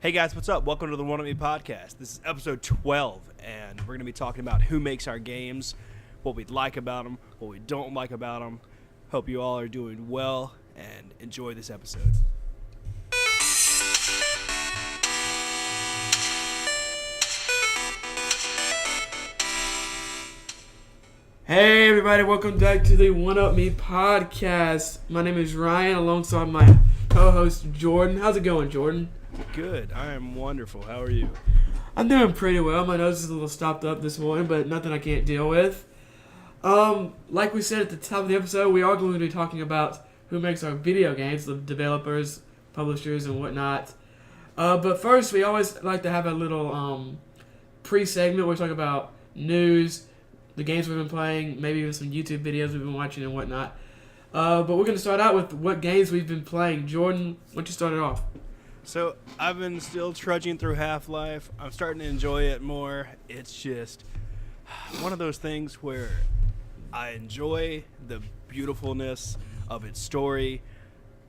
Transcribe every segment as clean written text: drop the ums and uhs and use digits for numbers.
Hey guys, what's up? Welcome to the One of Me podcast. This is episode 12, and we're going to be talking about who makes our games, what we like about them, what we don't like about them. Hope you all are doing well, and enjoy this episode. Hey everybody, welcome back to the One Up Me podcast. My name is Ryan, alongside my co-host Jordan. How's it going, Jordan? Good. I am wonderful. How are you? I'm doing pretty well. My nose is a little stopped up this morning, but nothing I can't deal with. Like we said at the top of the episode, we are going to be talking about who makes our video games, the developers, publishers, and whatnot. But first, we always like to have a little pre-segment where we talk about news, the games we've been playing, maybe even some YouTube videos we've been watching and whatnot. But we're going to start out with what games we've been playing. Jordan, why don't you start it off? So, I've been still trudging through Half-Life. I'm starting to enjoy it more. It's just one of those things where I enjoy the beautifulness of its story.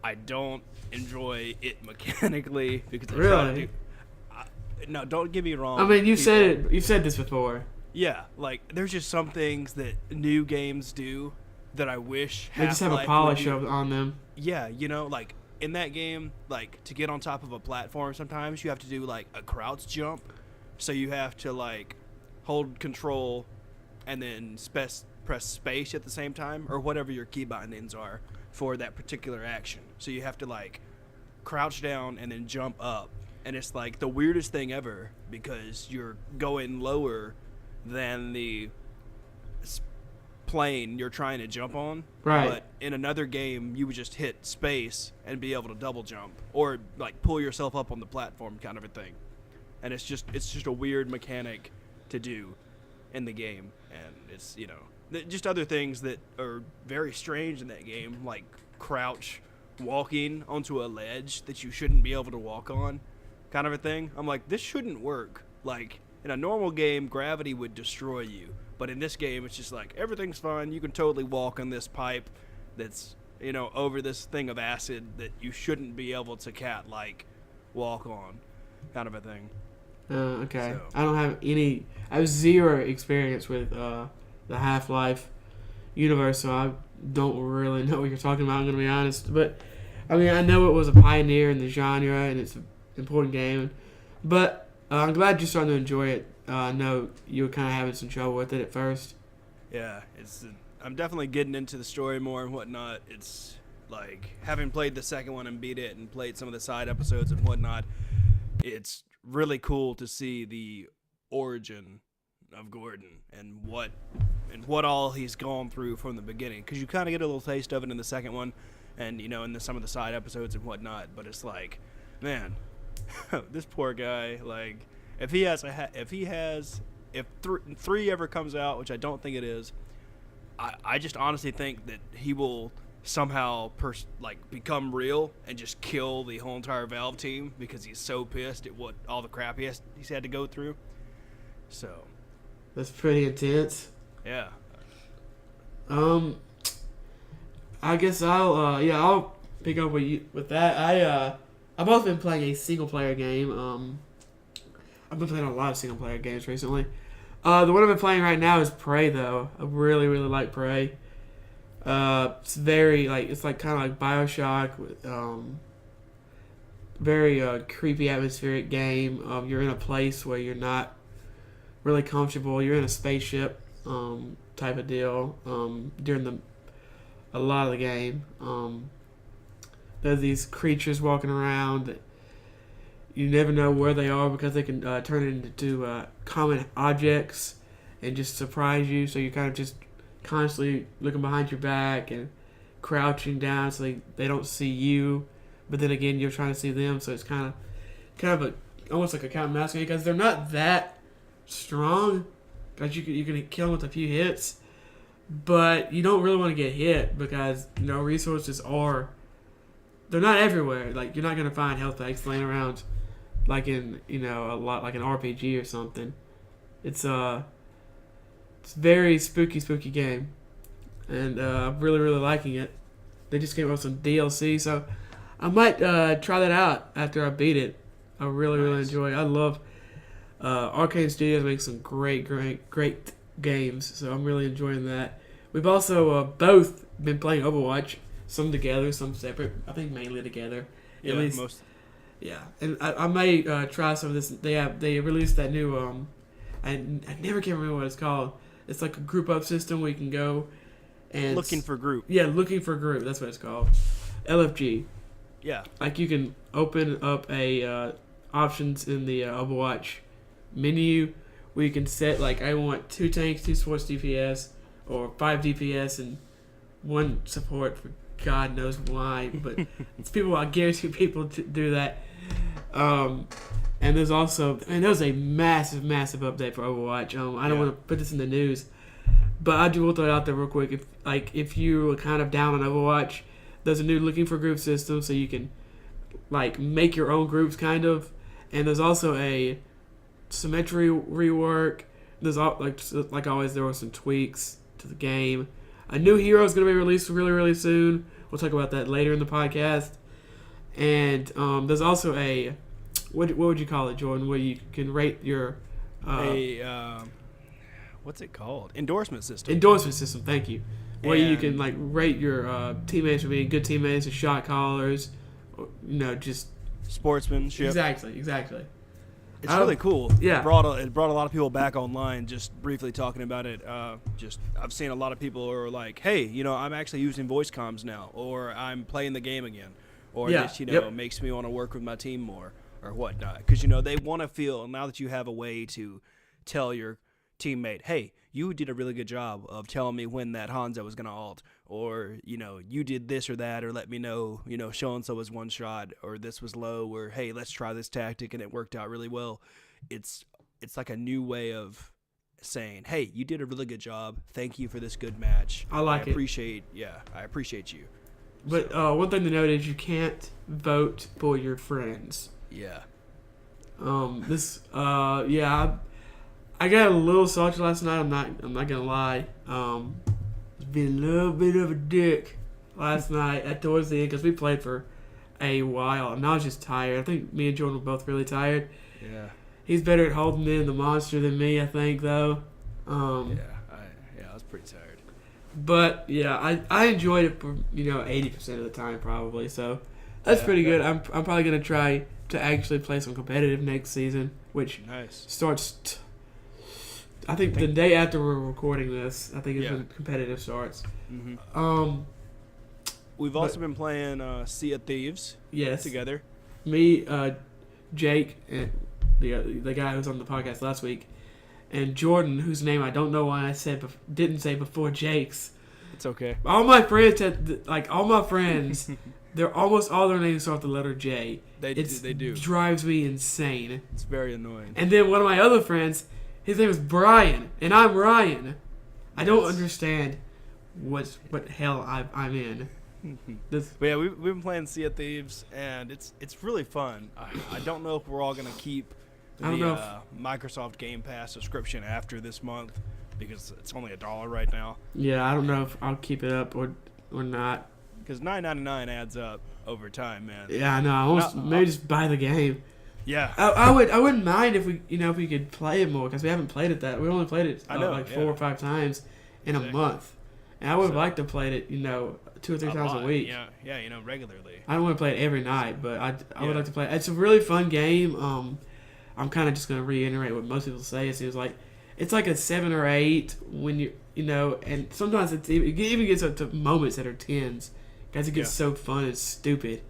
I don't enjoy it mechanically because I try to do... No, don't get me wrong. I mean, you've said this before. Yeah, like, there's just some things that new games do that I wish They just have a polish on them. Yeah, you know, like... In that game, like, to get on top of a platform, sometimes you have to do, like, a crouch jump. So you have to, like, hold control and then press space at the same time, or whatever your key bindings are for that particular action. So you have to, like, crouch down and then jump up. And it's, like, the weirdest thing ever because you're going lower than the plane you're trying to jump on. Right. But in another game, you would just hit space and be able to double jump or like pull yourself up on the platform kind of a thing. And it's just a weird mechanic to do in the game. And it's, you know, just other things that are very strange in that game, like crouch walking onto a ledge that you shouldn't be able to walk on kind of a thing. I'm like, this shouldn't work. Like, in a normal game, gravity would destroy you. But in this game, it's just like, everything's fine. You can totally walk on this pipe that's, you know, over this thing of acid that you shouldn't be able to like, walk on kind of a thing. Okay. So. I have zero experience with the Half-Life universe, so I don't really know what you're talking about, I'm going to be honest. But, I mean, I know it was a pioneer in the genre, and it's an important game. But I'm glad you're starting to enjoy it. I know you were kind of having some trouble with it at first. Yeah, I'm definitely getting into the story more and whatnot. It's like, having played the second one and beat it and played some of the side episodes and whatnot, it's really cool to see the origin of Gordon and what all he's gone through from the beginning. Because you kind of get a little taste of it in the second one and, you know, in some of the side episodes and whatnot. But it's like, man, this poor guy, like... If three ever comes out, which I don't think it is, I just honestly think that he will somehow become real and just kill the whole entire Valve team because he's so pissed at what all the crap he's had to go through. So that's pretty intense. Yeah. I guess I'll pick up with that. I've also been playing a single player game. I've been playing a lot of single-player games recently. The one I've been playing right now is Prey, though. I really, really like Prey. It's very, it's kind of like Bioshock, with very creepy, atmospheric game. You're in a place where you're not really comfortable. You're in a spaceship type of deal during a lot of the game. There's these creatures walking around that you never know where they are because they can turn into common objects and just surprise you. So you're kind of just constantly looking behind your back and crouching down so they don't see you. But then again, you're trying to see them. So it's kind of almost like a cat and mouse game because they're not that strong. Because you can kill them with a few hits. But you don't really want to get hit because, you know, resources they're not everywhere. Like, you're not going to find health packs laying around like in, you know, a lot like an RPG or something. It's very spooky game, and I'm really, really liking it. They just came out with some DLC, so I might try that out after I beat it. I really enjoy it. I love Arcane Studios makes some great games, so I'm really enjoying that. We've also both been playing Overwatch, some together, some separate. I think mainly together. Yeah, At least, most. Yeah, and I may try some of this. They released that new I never can remember what it's called. It's like a group up system where you can go and Looking for group. Yeah, looking for group. That's what it's called. LFG. Yeah. Like you can open up a options in the Overwatch menu where you can set like I want 2 tanks, 2 sports DPS, or 5 DPS and 1 support for God knows why, but it's people. I guarantee people to do that. And there's also, there's a massive update for Overwatch. I don't want to put this in the news, but I will throw it out there real quick. If you are kind of down on Overwatch, there's a new looking for group system, so you can like make your own groups kind of. And there's also a symmetry rework. There's like always there were some tweaks to the game. A new hero is going to be released really soon. We'll talk about that later in the podcast. And there's also a what would you call it, Jordan? Where you can rate your what's it called? Endorsement system. Endorsement system. Thank you. Where you can like rate your teammates for being good teammates, or shot callers, or, just sportsmanship. Exactly. It's really cool. Yeah. It brought a lot of people back online. Just briefly talking about it. I've seen a lot of people who are like, hey, I'm actually using voice comms now, or I'm playing the game again, or this makes me want to work with my team more, or whatnot. Because they want to feel now that you have a way to tell your teammate, hey, you did a really good job of telling me when that Hanzo was gonna ult, or you did this or that, or let me know, so and so was one shot, or this was low, or hey, let's try this tactic and it worked out really well. It's like a new way of saying, hey, you did a really good job. Thank you for this good match. I appreciate you. But one thing to note is you can't vote for your friends. Yeah. I got a little salty last night. I'm not gonna lie. Been a little bit of a dick last night towards the end because we played for a while and I was just tired. I think me and Jordan were both really tired. Yeah. He's better at holding in the monster than me, I think, though. I was pretty tired. But yeah, I enjoyed it for 80% of the time probably. So that's pretty good. I'm probably gonna try to actually play some competitive next season, which starts. I think the day after we're recording this, I think is when competitive starts. Mm-hmm. We've also been playing Sea of Thieves. Yes. Together. Me, Jake, and the guy who was on the podcast last week, and Jordan, whose name I don't know why I didn't say before Jake's. It's okay. All my friends, they're almost all their names start with the letter J. They do. Drives me insane. It's very annoying. And then one of my other friends, his name is Brian, and I'm Ryan. I don't understand what hell I'm in. But yeah, we've been playing Sea of Thieves, and it's really fun. I don't know if we're all going to keep the Microsoft Game Pass subscription after this month, because it's only $1 right now. Yeah, I don't know if I'll keep it up or not. Because $9.99 adds up over time, man. Yeah, I know. Maybe just buy the game. Yeah, I wouldn't mind if we could play it more, because we haven't played it we only played it 4 or 5 times in a month, and I would like to play it 2 or 3 times a week. Yeah, regularly. I don't want to play it every night, but I would like to play it. It's a really fun game. I'm kind of just gonna reiterate what most people say. It seems like it's like a 7 or 8 when and sometimes it even gets up to moments that are 10s, because it gets so fun and stupid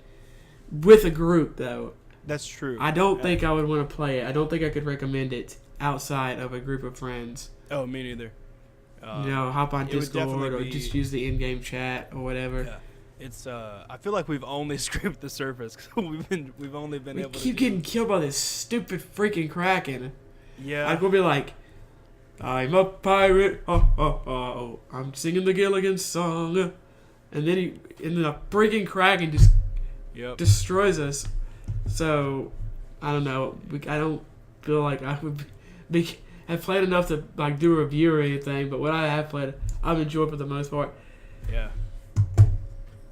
with a group though. That's true. I don't think I would want to play it. I don't think I could recommend it outside of a group of friends. Oh, me neither. Hop on Discord or just use the in-game chat or whatever. Yeah. It's I feel like we've only scraped the surface. we've only been able to keep getting killed by this stupid freaking Kraken. Yeah. Like we'll be like, I'm a pirate. Oh, I'm singing the Gilligan song, and then a freaking Kraken just destroys us. So, I don't know. I don't feel like I would have played enough to like do a review or anything. But what I have played, I've enjoyed for the most part. Yeah.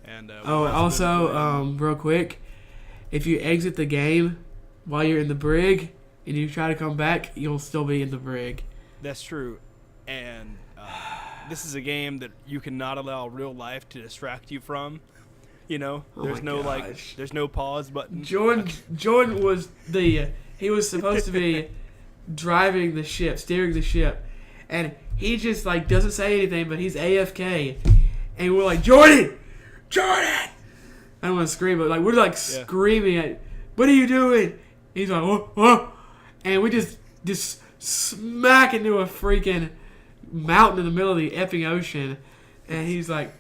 And also, real quick, if you exit the game, while you're in the brig and you try to come back, you'll still be in the brig. That's true. And this is a game that you cannot allow real life to distract you from. You know, there's no gosh. there's no pause button. Jordan was he was supposed to be driving the ship, steering the ship, and he just like doesn't say anything, but he's AFK, and we're like, Jordan. I don't want to scream, but like we're like screaming at, what are you doing? He's like, oh, and we just smack into a freaking mountain in the middle of the effing ocean, and he's like,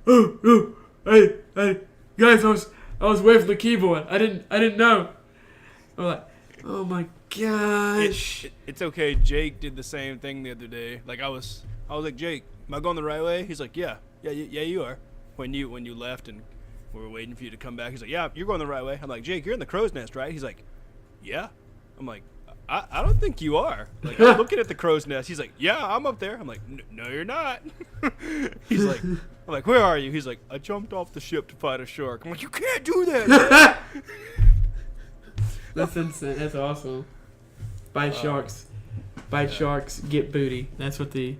hey, guys, I was away from the keyboard. I didn't know. I'm like, oh my gosh. It's okay. Jake did the same thing the other day. Like I was like, Jake, am I going the right way? He's like, yeah, you are. When you left and we were waiting for you to come back, he's like, yeah, you're going the right way. I'm like, Jake, you're in the crow's nest, right? He's like, yeah. I'm like, I don't think you are. Like, I'm looking at the crow's nest. He's like, yeah, I'm up there. I'm like, no, you're not. He's like, I'm like, where are you? He's like, I jumped off the ship to fight a shark. I'm like, you can't do that. That's insane. That's awesome. Bite sharks. Bite sharks, get booty. That's what the...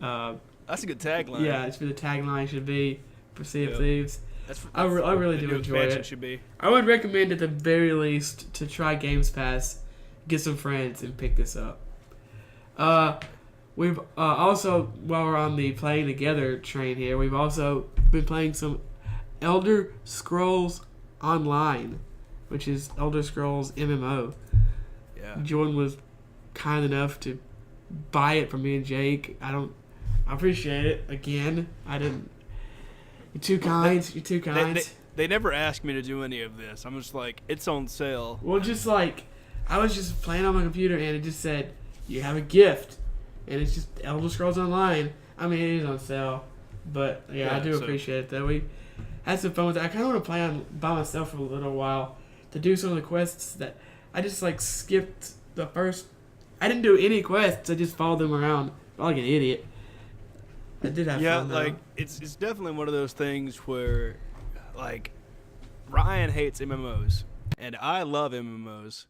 that's a good tagline. Yeah, it's for the tagline should be for Sea of Thieves. I That's really the do new enjoy expansion it. Should be. I would recommend at the very least to try Games Pass, get some friends, and pick this up. We've also, while we're on the playing together train here, we've also been playing some Elder Scrolls Online, which is Elder Scrolls MMO. Yeah. Jordan was kind enough to buy it from me and Jake. I appreciate it. Again, I didn't. You're too kind. They never asked me to do any of this. I'm just like, it's on sale. Well, just like, I was just playing on my computer and it just said, you have a gift. And it's just Elder Scrolls Online. I mean, it is on sale. But, yeah I do appreciate it, though. We had some fun with it. I kind of want to play on by myself for a little while to do some of the quests that I just, like, skipped the first. I didn't do any quests. I just followed them around like an idiot. I did have fun, though. Like, it's definitely one of those things where, like, Ryan hates MMOs, and I love MMOs,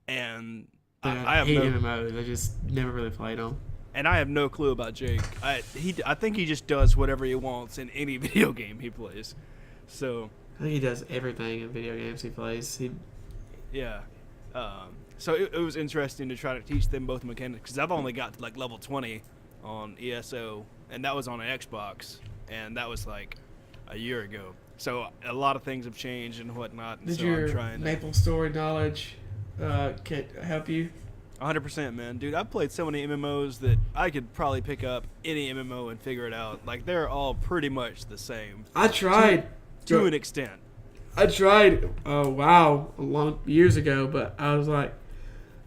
and I hate MMOs. I just never really played them. And I have no clue about Jake. I think he just does whatever he wants in any video game he plays. So I think he does everything in video games he plays. Yeah. So it was interesting to try to teach them both mechanics, because I've only got to like level 20 on ESO, and that was on an Xbox, and that was like a year ago. So a lot of things have changed and whatnot. And Did so your I'm trying Maple Story knowledge help you? 100%, man. Dude, I've played so many MMOs that I could probably pick up any MMO and figure it out. Like, they're all pretty much the same. I tried. To an extent. I tried, years ago, but I was like,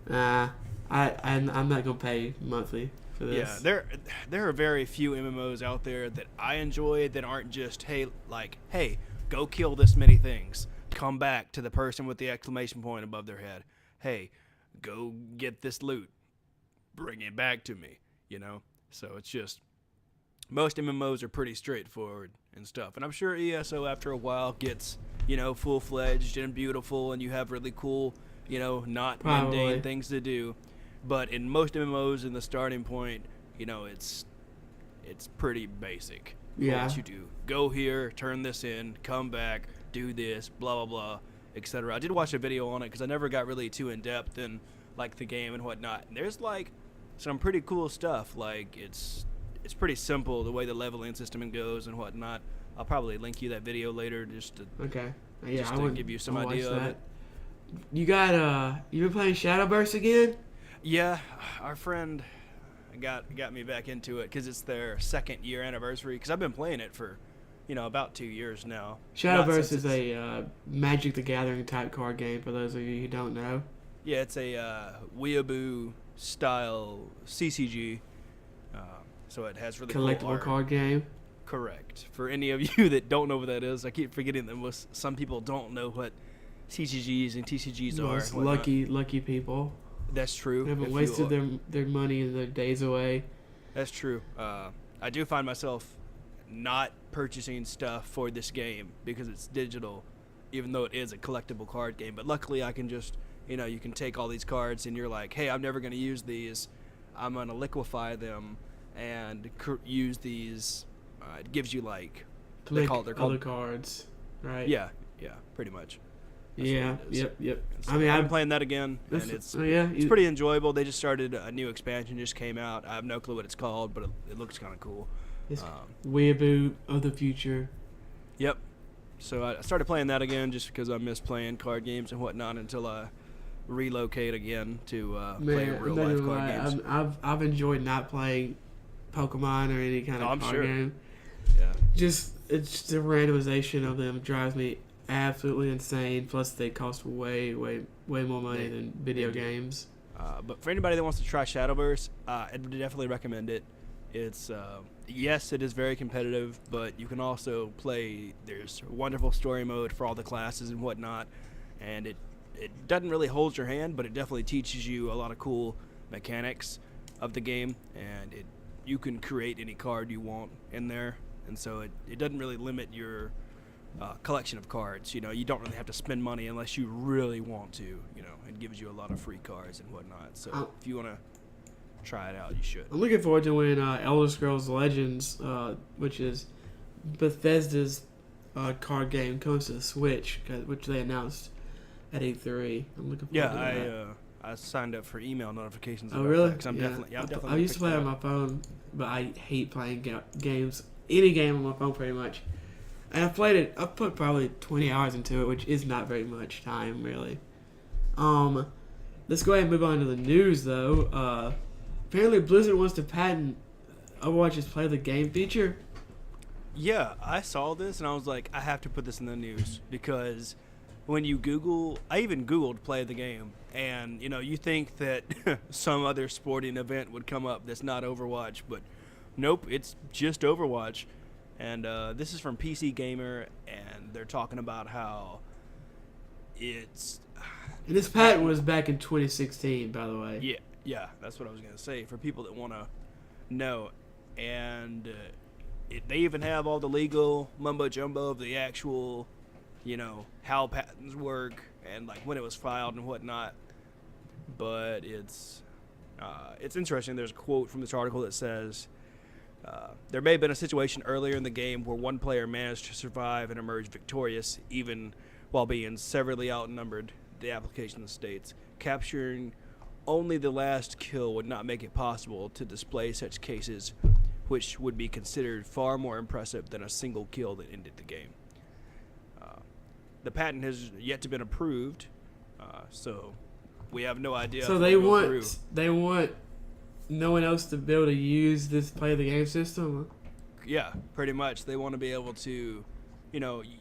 I'm not going to pay monthly for this. Yeah, there are very few MMOs out there that I enjoy that aren't just, hey, go kill this many things. Come back to the person with the exclamation point above their head. Hey, go get this loot. Bring it back to me, you know? So it's just, most MMOs are pretty straightforward and stuff. And I'm sure ESO after a while gets, full-fledged and beautiful, and you have really cool, not mundane things to do. But in most MMOs, in the starting point, it's pretty basic. Yeah. What you do. Go here, turn this in, come back, do this, blah, blah, blah, etc. I did watch a video on it because I never got really too in-depth in, the game and whatnot. And there's, some pretty cool stuff. It's pretty simple, the way the leveling system goes and whatnot. I'll probably link you that video later just to give you some idea of it. You been playing Shadowburst again? Yeah, our friend got me back into it because it's their second year anniversary. Because I've been playing it for, about 2 years now. Shadowburst is a Magic the Gathering type card game for those of you who don't know. Yeah, it's a weeaboo style CCG. So it has really collectible cool art. Card game. Correct. For any of you that don't know what that is, I keep forgetting that some people don't know what CCGs and TCGs are. Lucky people. That's true. They haven't wasted their money and their days away. That's true. I do find myself not purchasing stuff for this game because it's digital, even though it is a collectible card game. But luckily I can just, You can take all these cards and you're like, hey, I'm never going to use these. I'm going to liquefy them and use these. It gives you like to make other cards, right? Yeah, pretty much. That's Yep. So I'm playing that again, and it's pretty enjoyable. They just started a new expansion, just came out. I have no clue what it's called, but it looks kind of cool. It's Weeaboo of the future. Yep. So I started playing that again just because I miss playing card games and whatnot until I relocate again to play real life card games. I've enjoyed not playing Pokemon or any kind of card game. Yeah. It's the randomization of them drives me absolutely insane. Plus, they cost way more money than video games. But for anybody that wants to try Shadowverse, I'd definitely recommend it. It's yes, it is very competitive, but you can also play. There's a wonderful story mode for all the classes and whatnot, and it doesn't really hold your hand, but it definitely teaches you a lot of cool mechanics of the game, and you can create any card you want in there, and so it doesn't really limit your collection of cards. You don't really have to spend money unless you really want to. It gives you a lot of free cards and whatnot. So if you want to try it out, you should. I'm looking forward to when Elder Scrolls Legends, which is Bethesda's card game, comes to the Switch, which they announced at E3. I'm looking forward to that. I signed up for email notifications. Oh, really? That, I'm definitely I used to play on my phone, but I hate playing games. Any game on my phone, pretty much. And I've put probably 20 hours into it, which is not very much time, really. Let's go ahead and move on to the news, though. Apparently Blizzard wants to patent Overwatch's play the game feature. Yeah, I saw this and I was like, I have to put this in the news because when you Google, I even Googled play the game, and you think that some other sporting event would come up that's not Overwatch, but nope, it's just Overwatch. And this is from PC Gamer, and they're talking about how it's... And this patent was back in 2016, by the way. Yeah, that's what I was going to say, for people that want to know. And they even have all the legal mumbo-jumbo of the actual, how patents work, and like when it was filed and whatnot. But it's interesting. There's a quote from this article that says... there may have been a situation earlier in the game where one player managed to survive and emerge victorious, even while being severely outnumbered, the application states. Capturing only the last kill would not make it possible to display such cases, which would be considered far more impressive than a single kill that ended the game. The patent has yet to been approved, so we have no idea. So they want no one else to be able to use this play the game system? Yeah, pretty much. They want to be able to,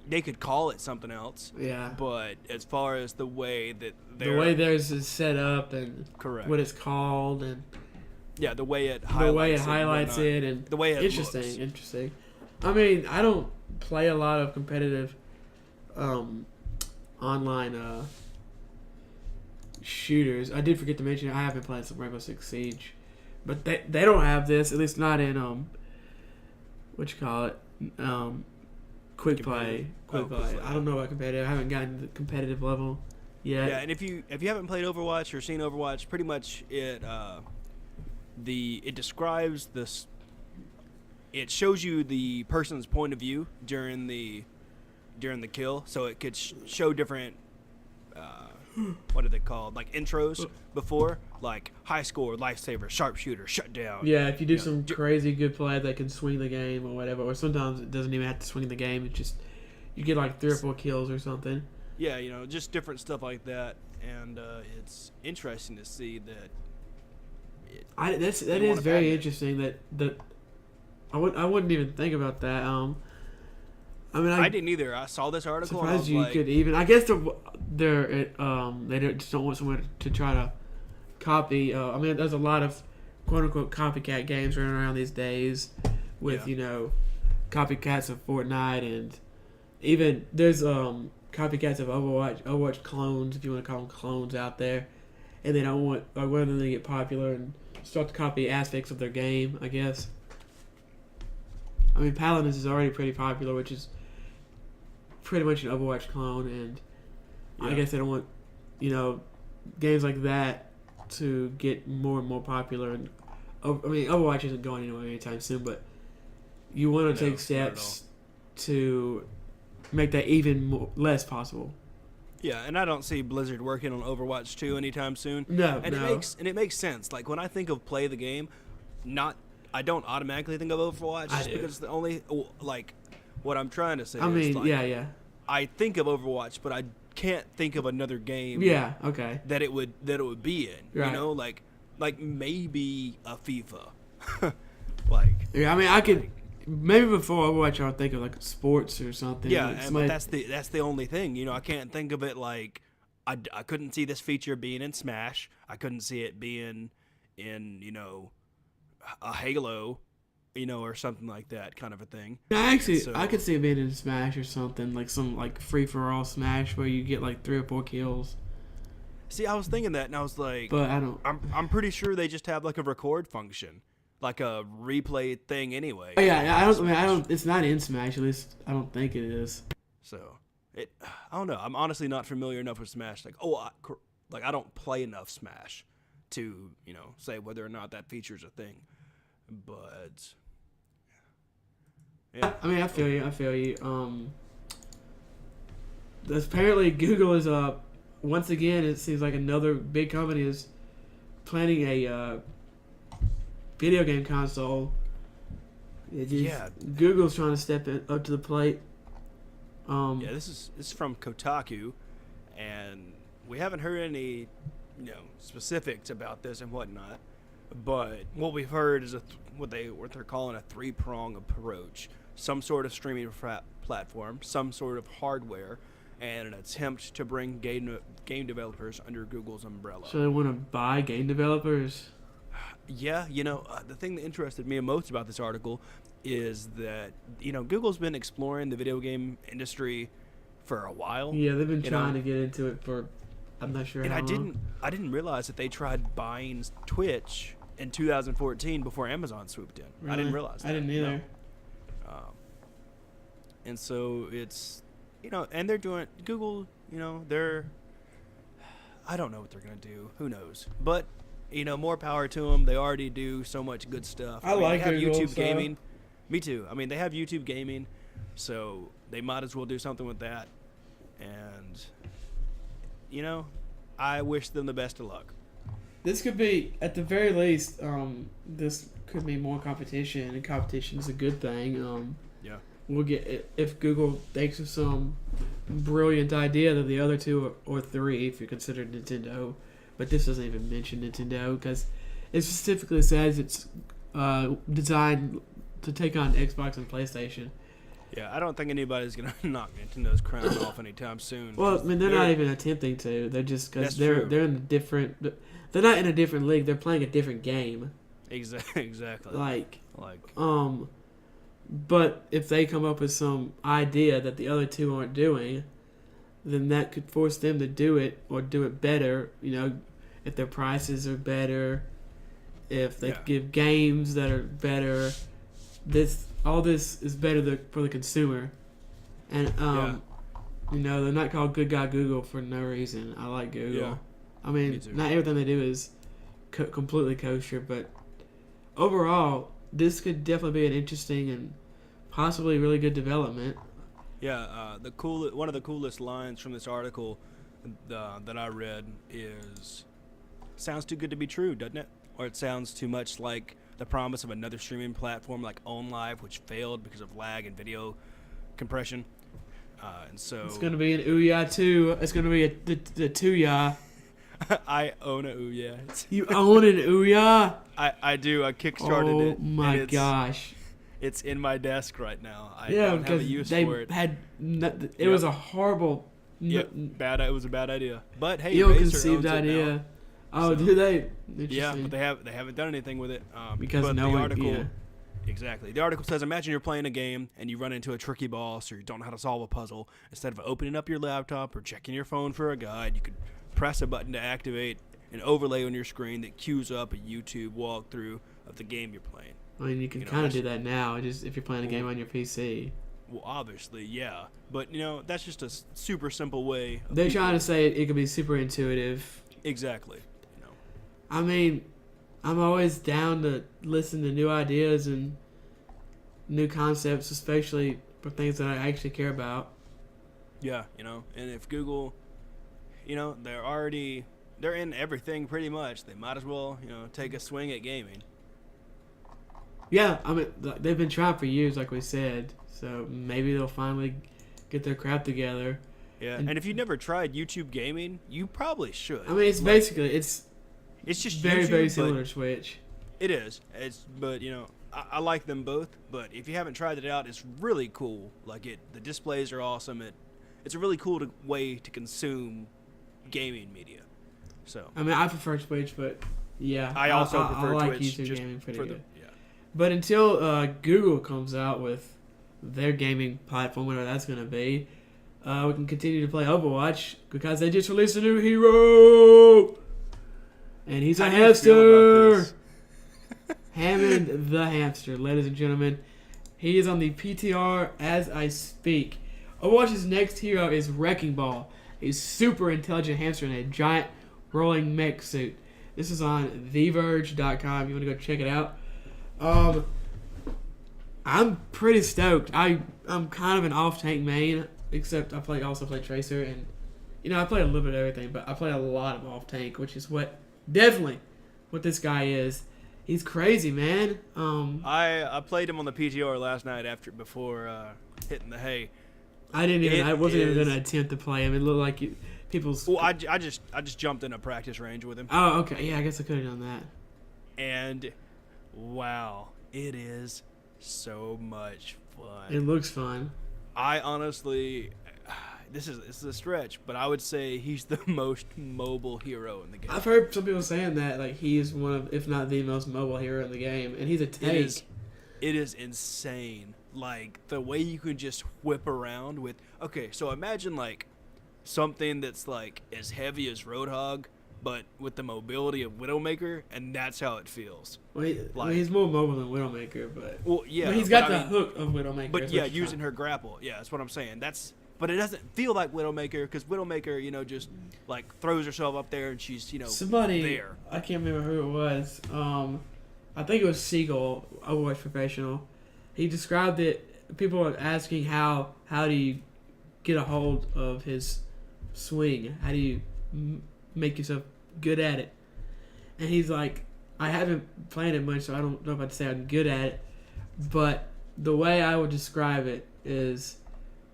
they could call it something else. Yeah. But as far as the way that theirs is set up and correct. What it's called and the way it highlights it and the way it interesting. I mean, I don't play a lot of competitive online shooters. I did forget to mention I have been playing some Rainbow Six Siege. But they don't have this, at least not in quick play. I don't know about competitive. I haven't gotten to the competitive level yet. Yeah, and if you haven't played Overwatch or seen Overwatch, pretty much it describes this. It shows you the person's point of view during the kill, so it could show different. What are they called? Like intros before, like high score, lifesaver, sharpshooter, shutdown. Yeah, if you do some crazy good play that can swing the game or whatever, or sometimes it doesn't even have to swing the game. It's just you get like 3 or 4 kills or something. Yeah, just different stuff like that, and it's interesting to see that. That is very interesting. That I wouldn't even think about that. I mean, I didn't either. I saw this article. Surprised you could even. I guess they just don't want someone to try to copy. I mean, there's a lot of quote unquote copycat games running around these days, with copycats of Fortnite, and even there's copycats of Overwatch clones, if you want to call them clones, out there, and they don't want whether they get popular and start to copy aspects of their game. I guess. I mean, Paladins is already pretty popular, which is pretty much an Overwatch clone, and I guess they don't want, games like that to get more and more popular. And Overwatch isn't going anywhere anytime soon, but you want to take steps to make that even less possible. Yeah, and I don't see Blizzard working on Overwatch 2 anytime soon. No. It makes sense. Like when I think of play the game, I don't automatically think of Overwatch just because it's the only what I'm trying to say. I think of Overwatch, but I can't think of another game. Yeah. Okay. That it would be in. Right. You know, like maybe a FIFA. I could. Maybe before Overwatch, I would think of like sports or something. Yeah, but that's the only thing. You know, I can't think of it like I couldn't see this feature being in Smash. I couldn't see it being in a Halo, or something like that kind of a thing. I could see it being in Smash or something like some like free for all Smash where you get like 3 or 4 kills. See, I was thinking that, and I was like, but I don't. I'm pretty sure they just have like a record function. Like a replay thing anyway. Oh, yeah, I don't. It's not in Smash. At least I don't think it is. So I don't know. I'm honestly not familiar enough with Smash. I don't play enough Smash to say whether or not that feature is a thing. But yeah. I feel you. Apparently Google is once again. It seems like another big company is planning a video game console. Google's trying to step up to the plate. This is from Kotaku, and we haven't heard any specifics about this and whatnot. But what we've heard is what they're calling a 3-prong approach: some sort of streaming platform, some sort of hardware, and an attempt to bring game developers under Google's umbrella. So they want to buy game developers. Yeah, the thing that interested me most about this article is that, Google's been exploring the video game industry for a while. Yeah, they've been trying to get into it for, I'm not sure how long. I didn't realize that they tried buying Twitch in 2014 before Amazon swooped in. Really? I didn't realize that. I didn't either. No. And so it's, and they're doing, Google, I don't know what they're going to do. Who knows? But more power to them. They already do so much good stuff. I like they have Google YouTube stuff. gaming. Me too. They have YouTube gaming, so they might as well do something with that. And, I wish them the best of luck. This could be, at the very least, this could be more competition, and competition is a good thing. Yeah. We'll get, if Google thinks of some brilliant idea that the other 2 or 3, if you consider Nintendo. But this doesn't even mention Nintendo because it specifically says it's designed to take on Xbox and PlayStation. Yeah, I don't think anybody's going to knock Nintendo's crown off anytime soon. Well, they're not even attempting to. They're just because they're in a different. They're not in a different league. They're playing a different game. Exactly. But if they come up with some idea that the other 2 aren't doing, then that could force them to do it or do it better. If their prices are better, if they give games that are better, all this is better for the consumer. And they're not called Good Guy Google for no reason. I like Google. Yeah. Me too. Not everything they do is completely kosher, but overall, this could definitely be an interesting and possibly really good development. Yeah, one of the coolest lines from this article that I read is, "Sounds too good to be true, doesn't it? Or it sounds too much like the promise of another streaming platform like OnLive, which failed because of lag and video compression." And so it's going to be an Ouya 2. It's going to be the 2ya. I own a Ouya. You own an Ouya? I do. I kickstarted it. Oh my gosh. It's in my desk right now. I don't have a use for it. It was a horrible... It was a bad idea. But hey, ill-conceived idea. Oh, do they? Yeah, but they haven't done anything with it. Because no one... article, exactly. The article says, imagine you're playing a game and you run into a tricky boss or you don't know how to solve a puzzle. Instead of opening up your laptop or checking your phone for a guide, you could press a button to activate an overlay on your screen that queues up a YouTube walkthrough of the game you're playing. I mean, you can kind of do that now, just if you're playing a game on your PC. Well, obviously, yeah. But, that's just a super simple way. They're trying to say it could be super intuitive. Exactly. You know. I mean, I'm always down to listen to new ideas and new concepts, especially for things that I actually care about. Yeah, you know, and if Google, you know, they're in everything pretty much. They might as well, you know, take a swing at gaming. Yeah, I mean, they've been trying for years, like we said. So maybe they'll finally get their crap together. Yeah, and if you've never tried YouTube gaming, you probably should. I mean, it's basically it's just very YouTube, very similar to Twitch. It is. But you know, I like them both. But if you haven't tried it out, it's really cool. Like the displays are awesome. It's a really cool way to consume gaming media. So I mean, I prefer Twitch, but yeah, I also prefer I like Twitch YouTube just gaming pretty for good. yeah. But until Google comes out with their gaming platform, whatever that's going to be, we can continue to play Overwatch because they just released a new hero, and he's a hamster. Hammond the hamster, ladies and gentlemen. He is on the PTR as I speak. Overwatch's next hero is Wrecking Ball, a super intelligent hamster in a giant rolling mech suit. This is on TheVerge.com. If you want to go check it out. I'm pretty stoked. I'm kind of an off-tank main, except I also play Tracer, and you know I play a little bit of everything, but I play a lot of off-tank, which is definitely what this guy is. He's crazy, man. I played him on the PTR last night before hitting the hay. I wasn't even gonna attempt to play him. It looked like people's. Well, I just jumped in a practice range with him. Oh, okay. Yeah, I guess I could have done that. And wow, it is so much fun. It looks fun. I honestly, this is a stretch, but I would say he's the most mobile hero in the game. I've heard some people saying that like he is one of, if not the most mobile hero in the game, and he's a tank. It is insane. Like the way you can just whip around with. Okay, so imagine like something that's like as heavy as Roadhog, but with the mobility of Widowmaker, and that's how it feels. Well, he's more mobile than Widowmaker, but yeah, he's got the hook of Widowmaker. But yeah, using her grapple, yeah, that's what I'm saying. But it doesn't feel like Widowmaker because Widowmaker, you know, just like throws herself up there and she's, you know, there. I can't remember who it was. I think it was Seagull, Overwatch Professional. He described it. People were asking how do you get a hold of his swing? How do you make yourself good at it? And he's like, I haven't played it much, so I don't know if I'd say I'm good at it. But the way I would describe it is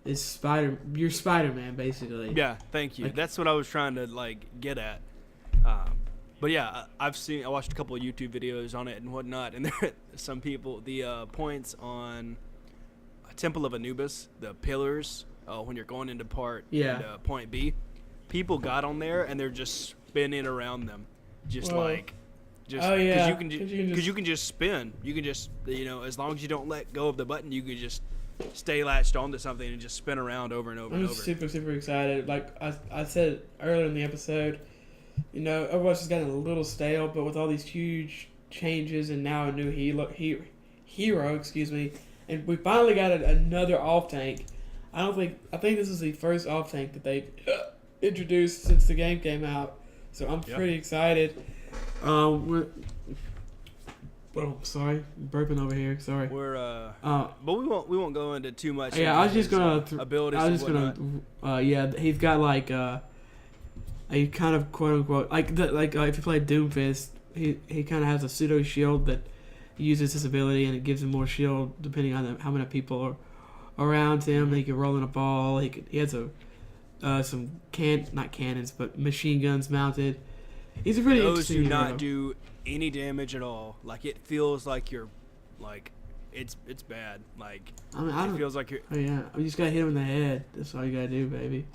you're Spider-Man, basically. Yeah, thank you. Like, that's what I was trying to like get at. But yeah, I watched a couple of YouTube videos on it and whatnot, and there some people the points on Temple of Anubis, the pillars when you're going into point B, people got on there and they're just spinning around them, because you can just spin. You can just, you know, as long as you don't let go of the button, you can just stay latched onto something and just spin around over and over and over. I'm super excited. Like I said earlier in the episode, you know, Overwatch has gotten a little stale, but with all these huge changes and now a new hero, and we finally got another off tank. I think this is the first off tank that they've introduced since the game came out. So I'm pretty excited. Sorry, burping over here. Sorry. But we won't go into too much. Yeah, I was just gonna abilities. He's got like a kind of quote unquote if you play Doomfist, he kind of has a pseudo shield that uses his ability and it gives him more shield depending on how many people are around him. He can roll in a ball. He has some not cannons but machine guns mounted. He's a really interesting hero. Those do not do any damage at all. Like it feels like you're like it's bad. Like it feels like you're. Oh yeah, you just gotta hit him in the head. That's all you gotta do, baby.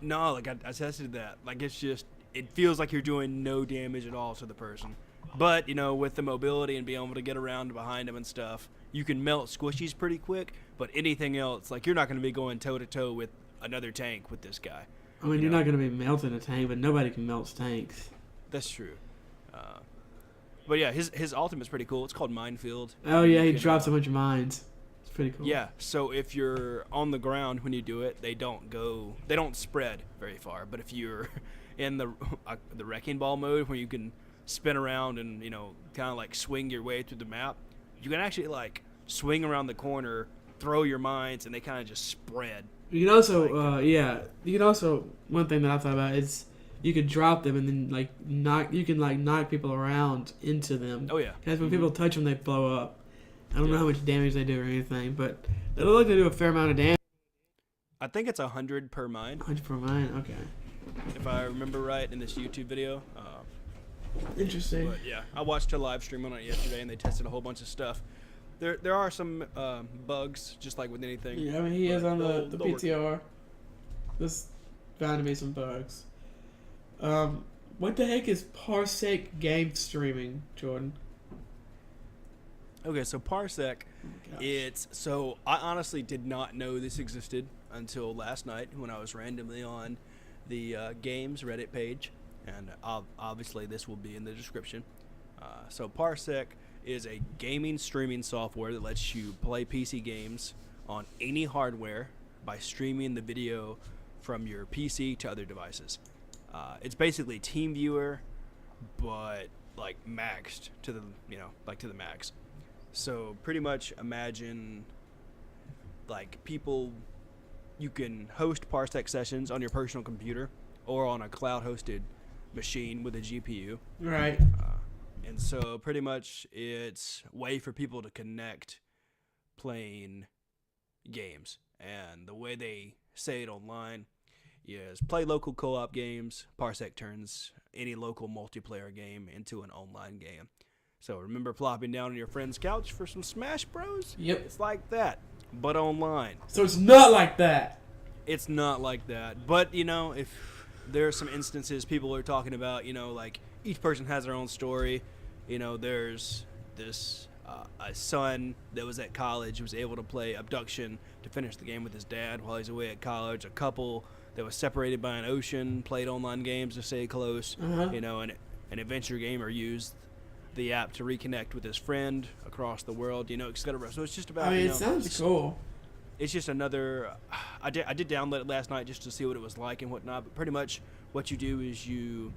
No, like I tested that. Like it feels like you're doing no damage at all to the person. But you know, with the mobility and being able to get around behind him and stuff, you can melt squishies pretty quick. But anything else, like you're not going to be going toe to toe with another tank with this guy. I mean, you're not going to be melting a tank, but nobody can melt tanks. That's true. But yeah, his ultimate's pretty cool. It's called Minefield. Oh yeah, he drops a bunch of mines. It's pretty cool. Yeah, so if you're on the ground when you do it, they don't spread very far. But if in the wrecking ball mode, where you can spin around and kind of like swing your way through the map. You can actually like swing around the corner, throw your mines, and they kind of just spread. You can also, You can also, one thing that I thought about is you could drop them and then like knock people around into them. Oh yeah. Because when people touch them, they blow up. I don't know how much damage they do or anything, but they look like they do a fair amount of damage. I think it's 100 per mine. 100 per mine, okay. If I remember right in this YouTube video. Interesting. But yeah, I watched a live stream on it yesterday, and they tested a whole bunch of stuff. There are some bugs, just like with anything. Yeah, I mean, he is on the PTR. This bound to be some bugs. What the heck is Parsec game streaming, Jordan? Okay, so Parsec, I honestly did not know this existed until last night when I was randomly on the games Reddit page, and obviously this will be in the description. So Parsec is a gaming streaming software that lets you play PC games on any hardware by streaming the video from your PC to other devices. It's basically TeamViewer, but like maxed to the to the max. So pretty much imagine like you can host Parsec sessions on your personal computer or on a cloud-hosted machine with a GPU. Right. And so pretty much it's a way for people to connect playing games. And the way they say it online is play local co-op games. Parsec turns any local multiplayer game into an online game. So remember plopping down on your friend's couch for some Smash Bros? Yep. It's like that, but online. So it's not like that. It's not like that. But, if there are some instances people are talking about, like each person has their own story. There's this a son that was at college, was able to play Abduction to finish the game with his dad while he's away at college. A couple that was separated by an ocean played online games to stay close. And an adventure gamer used the app to reconnect with his friend across the world, etc. So it's just about. It sounds cool. It's just another. I did download it last night just to see what it was like and whatnot. But pretty much what you do is you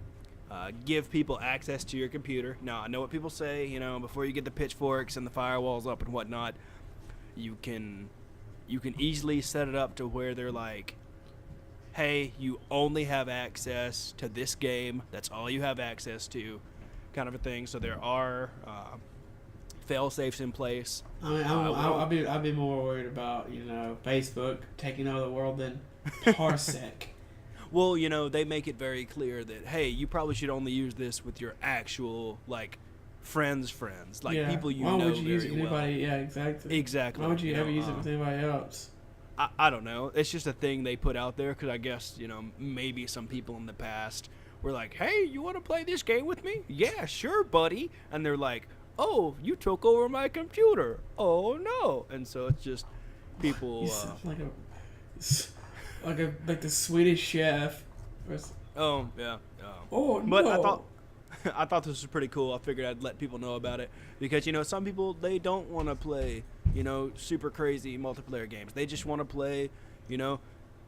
give people access to your computer. Now I know what people say. Before you get the pitchforks and the firewalls up and whatnot, you can easily set it up to where they're like, hey, you only have access to this game. That's all you have access to. Kind of a thing. So there are fail safes in place. I'll be more worried about Facebook taking over the world than Parsec. Well, they make it very clear that hey, you probably should only use this with your actual like friends, like people you know. Why would you use it with well. anybody? Yeah, exactly. Exactly. Why would you ever use it with anybody else? I don't know. It's just a thing they put out there because I guess maybe some people in the past. We're like, hey, you want to play this game with me? Yeah, sure, buddy. And they're like, oh, you took over my computer. Oh, no. And so it's just people... like the Swedish chef. Oh, yeah. Oh, no. But I thought this was pretty cool. I figured I'd let people know about it. Because, some people, they don't want to play, super crazy multiplayer games. They just want to play,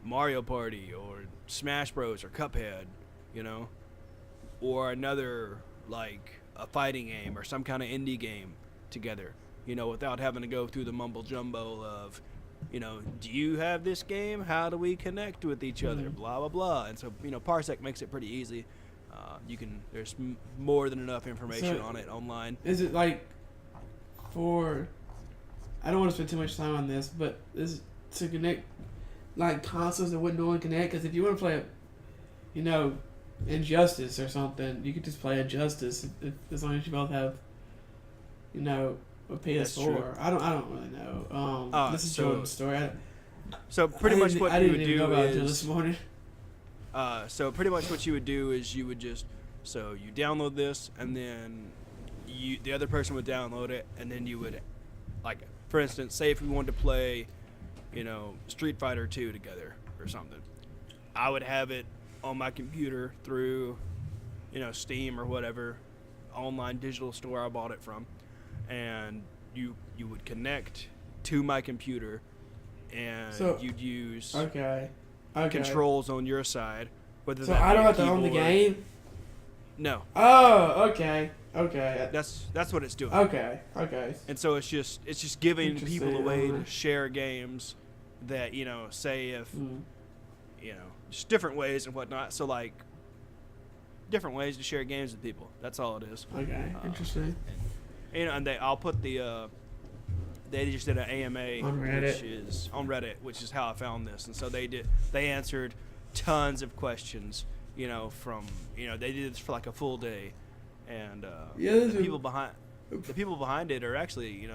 Mario Party or Smash Bros. Or Cuphead. Or another, like, a fighting game or some kind of indie game together, without having to go through the mumble jumbo of, do you have this game? How do we connect with each other? Blah, blah, blah. And so, Parsec makes it pretty easy. There's more than enough information on it online. Is it like I don't want to spend too much time on this, but is it to connect, like, consoles that wouldn't normally connect? Because if you want to play Injustice or something, you could just play Injustice as long as you both have, a PS4. I don't really know. This is Jordan's story. So pretty much what you would do is this morning. So pretty much what you would do is you would just you download this and then the other person would download it and then you would, like, for instance, say if we wanted to play, Street Fighter 2 together or something, I would have it on my computer through, Steam or whatever online digital store I bought it from, and you would connect to my computer, and you'd use controls on your side, Whether So that I be don't a have to own the keyboard- game? No, Oh, okay. Okay. that's what it's doing. Okay. And so it's just giving people a Interesting, way to alright. share games that say if just different ways and whatnot. So like different ways to share games with people. That's all it is. Okay. Interesting. And I'll put the they just did an AMA On Reddit. which is how I found this. And so they answered tons of questions, from they did this for like a full day. And the people behind it are actually,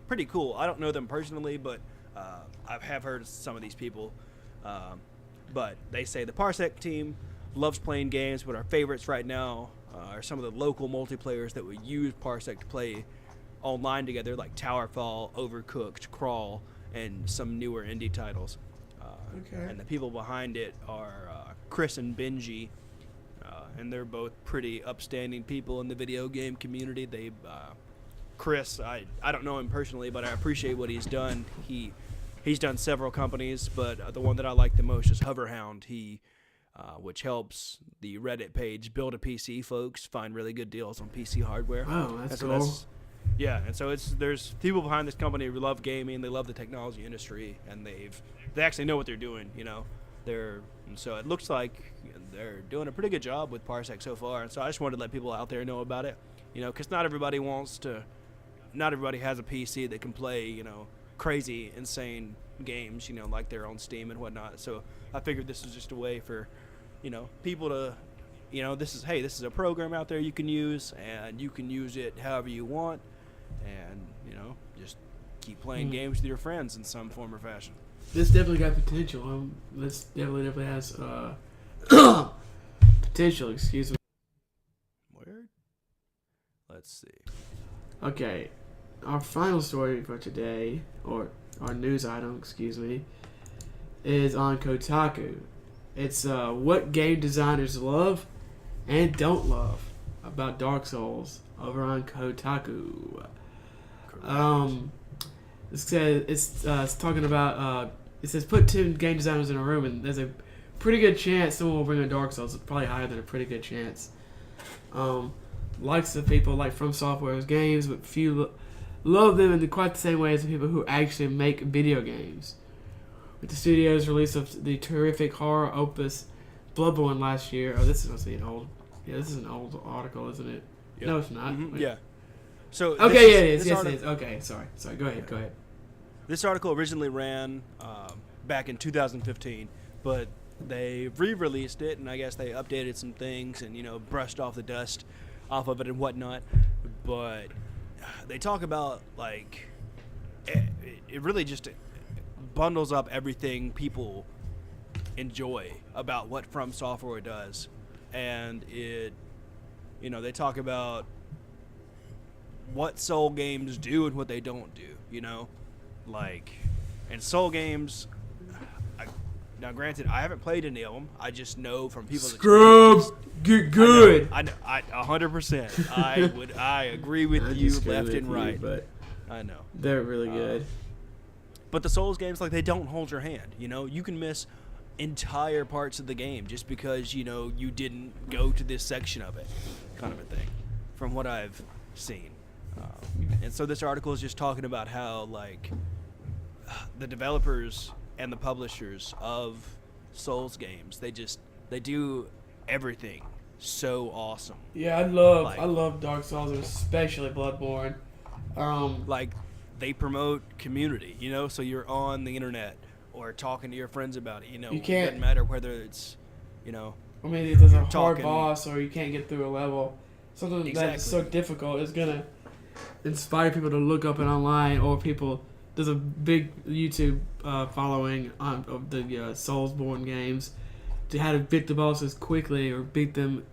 pretty cool. I don't know them personally, but I have heard of some of these people. But they say the Parsec team loves playing games, but our favorites right now are some of the local multiplayers that would use Parsec to play online together, like Towerfall, Overcooked, Crawl, and some newer indie titles. Okay. And the people behind it are Chris and Benji, and they're both pretty upstanding people in the video game community. They, Chris, I don't know him personally, but I appreciate what he's done. He's done several companies, but the one that I like the most is Hoverhound. Which helps the Reddit page Build a PC folks find really good deals on PC hardware. Oh, that's so cool. And so there's people behind this company who love gaming, they love the technology industry, and they actually know what they're doing. And so it looks like they're doing a pretty good job with Parsec so far. And so I just wanted to let people out there know about it, because not everybody has a PC that can play, crazy, insane games, like they're on Steam and whatnot. So I figured this was just a way for, people to, this is a program out there you can use, and you can use it however you want, and, just keep playing games with your friends in some form or fashion. This definitely got potential. This definitely has potential. Excuse me. Word? Let's see. Okay, our final story for today, or our news item, excuse me, is on Kotaku. It's what game designers love and don't love about Dark Souls over on Kotaku. It's talking about. It says put 10 game designers in a room, and there's a pretty good chance someone will bring in Dark Souls. It's probably higher than a pretty good chance. Likes of people like From Software's games, but few love them in quite the same way as the people who actually make video games. With the studio's release of the terrific horror opus Bloodborne last year. Oh, this must be an old. Yeah, this is an old article, isn't it? Yep. No, it's not. Mm-hmm. Yeah. So okay, yeah, it is. Yes, it is. Okay, sorry. Go ahead. This article originally ran back in 2015, but they re-released it, and I guess they updated some things and brushed off the dust off of it and whatnot. But they talk about like it really just bundles up everything people enjoy about what From Software does, and they talk about what Soul games do and what they don't do. Like, and Soul games. Now, granted, I haven't played any of them. I just know from people's Scrubs, get good. I know 100%. I agree with you left and right. But I know they're really good. But the Souls games, like, they don't hold your hand. You can miss entire parts of the game just because you didn't go to this section of it, kind of a thing. From what I've seen, and so this article is just talking about how like the developers and the publishers of Souls games, they do everything so awesome. Yeah, I love Dark Souls, especially Bloodborne. Like, they promote community, so you're on the internet or talking to your friends about it, You can't, it doesn't matter whether it's, I mean, if there's a hard talking, boss or you can't get through a level, something that's so difficult is gonna inspire people to look up it online, or people. There's a big YouTube following of the Soulsborne games to how to beat the bosses quickly, or beat them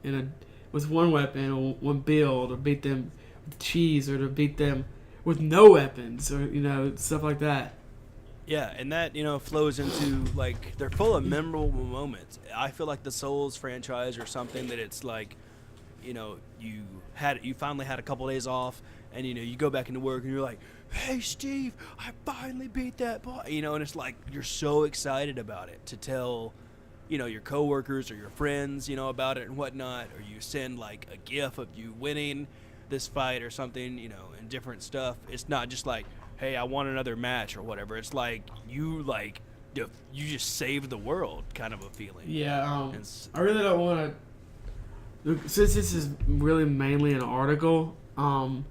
with one weapon or one build, or beat them with cheese, or to beat them with no weapons, or stuff like that. Yeah, and that flows into like they're full of memorable moments. I feel like the Souls franchise or something that it's like, you finally had a couple days off, and you go back into work and you're like, hey Steve, I finally beat that boss, and it's like you're so excited about it to tell your coworkers or your friends, about it and whatnot, or you send like a GIF of you winning this fight or something, and different stuff. It's not just like, hey, I want another match or whatever. It's like you just saved the world kind of a feeling. Yeah. I really don't want to. Since this is really mainly an article, the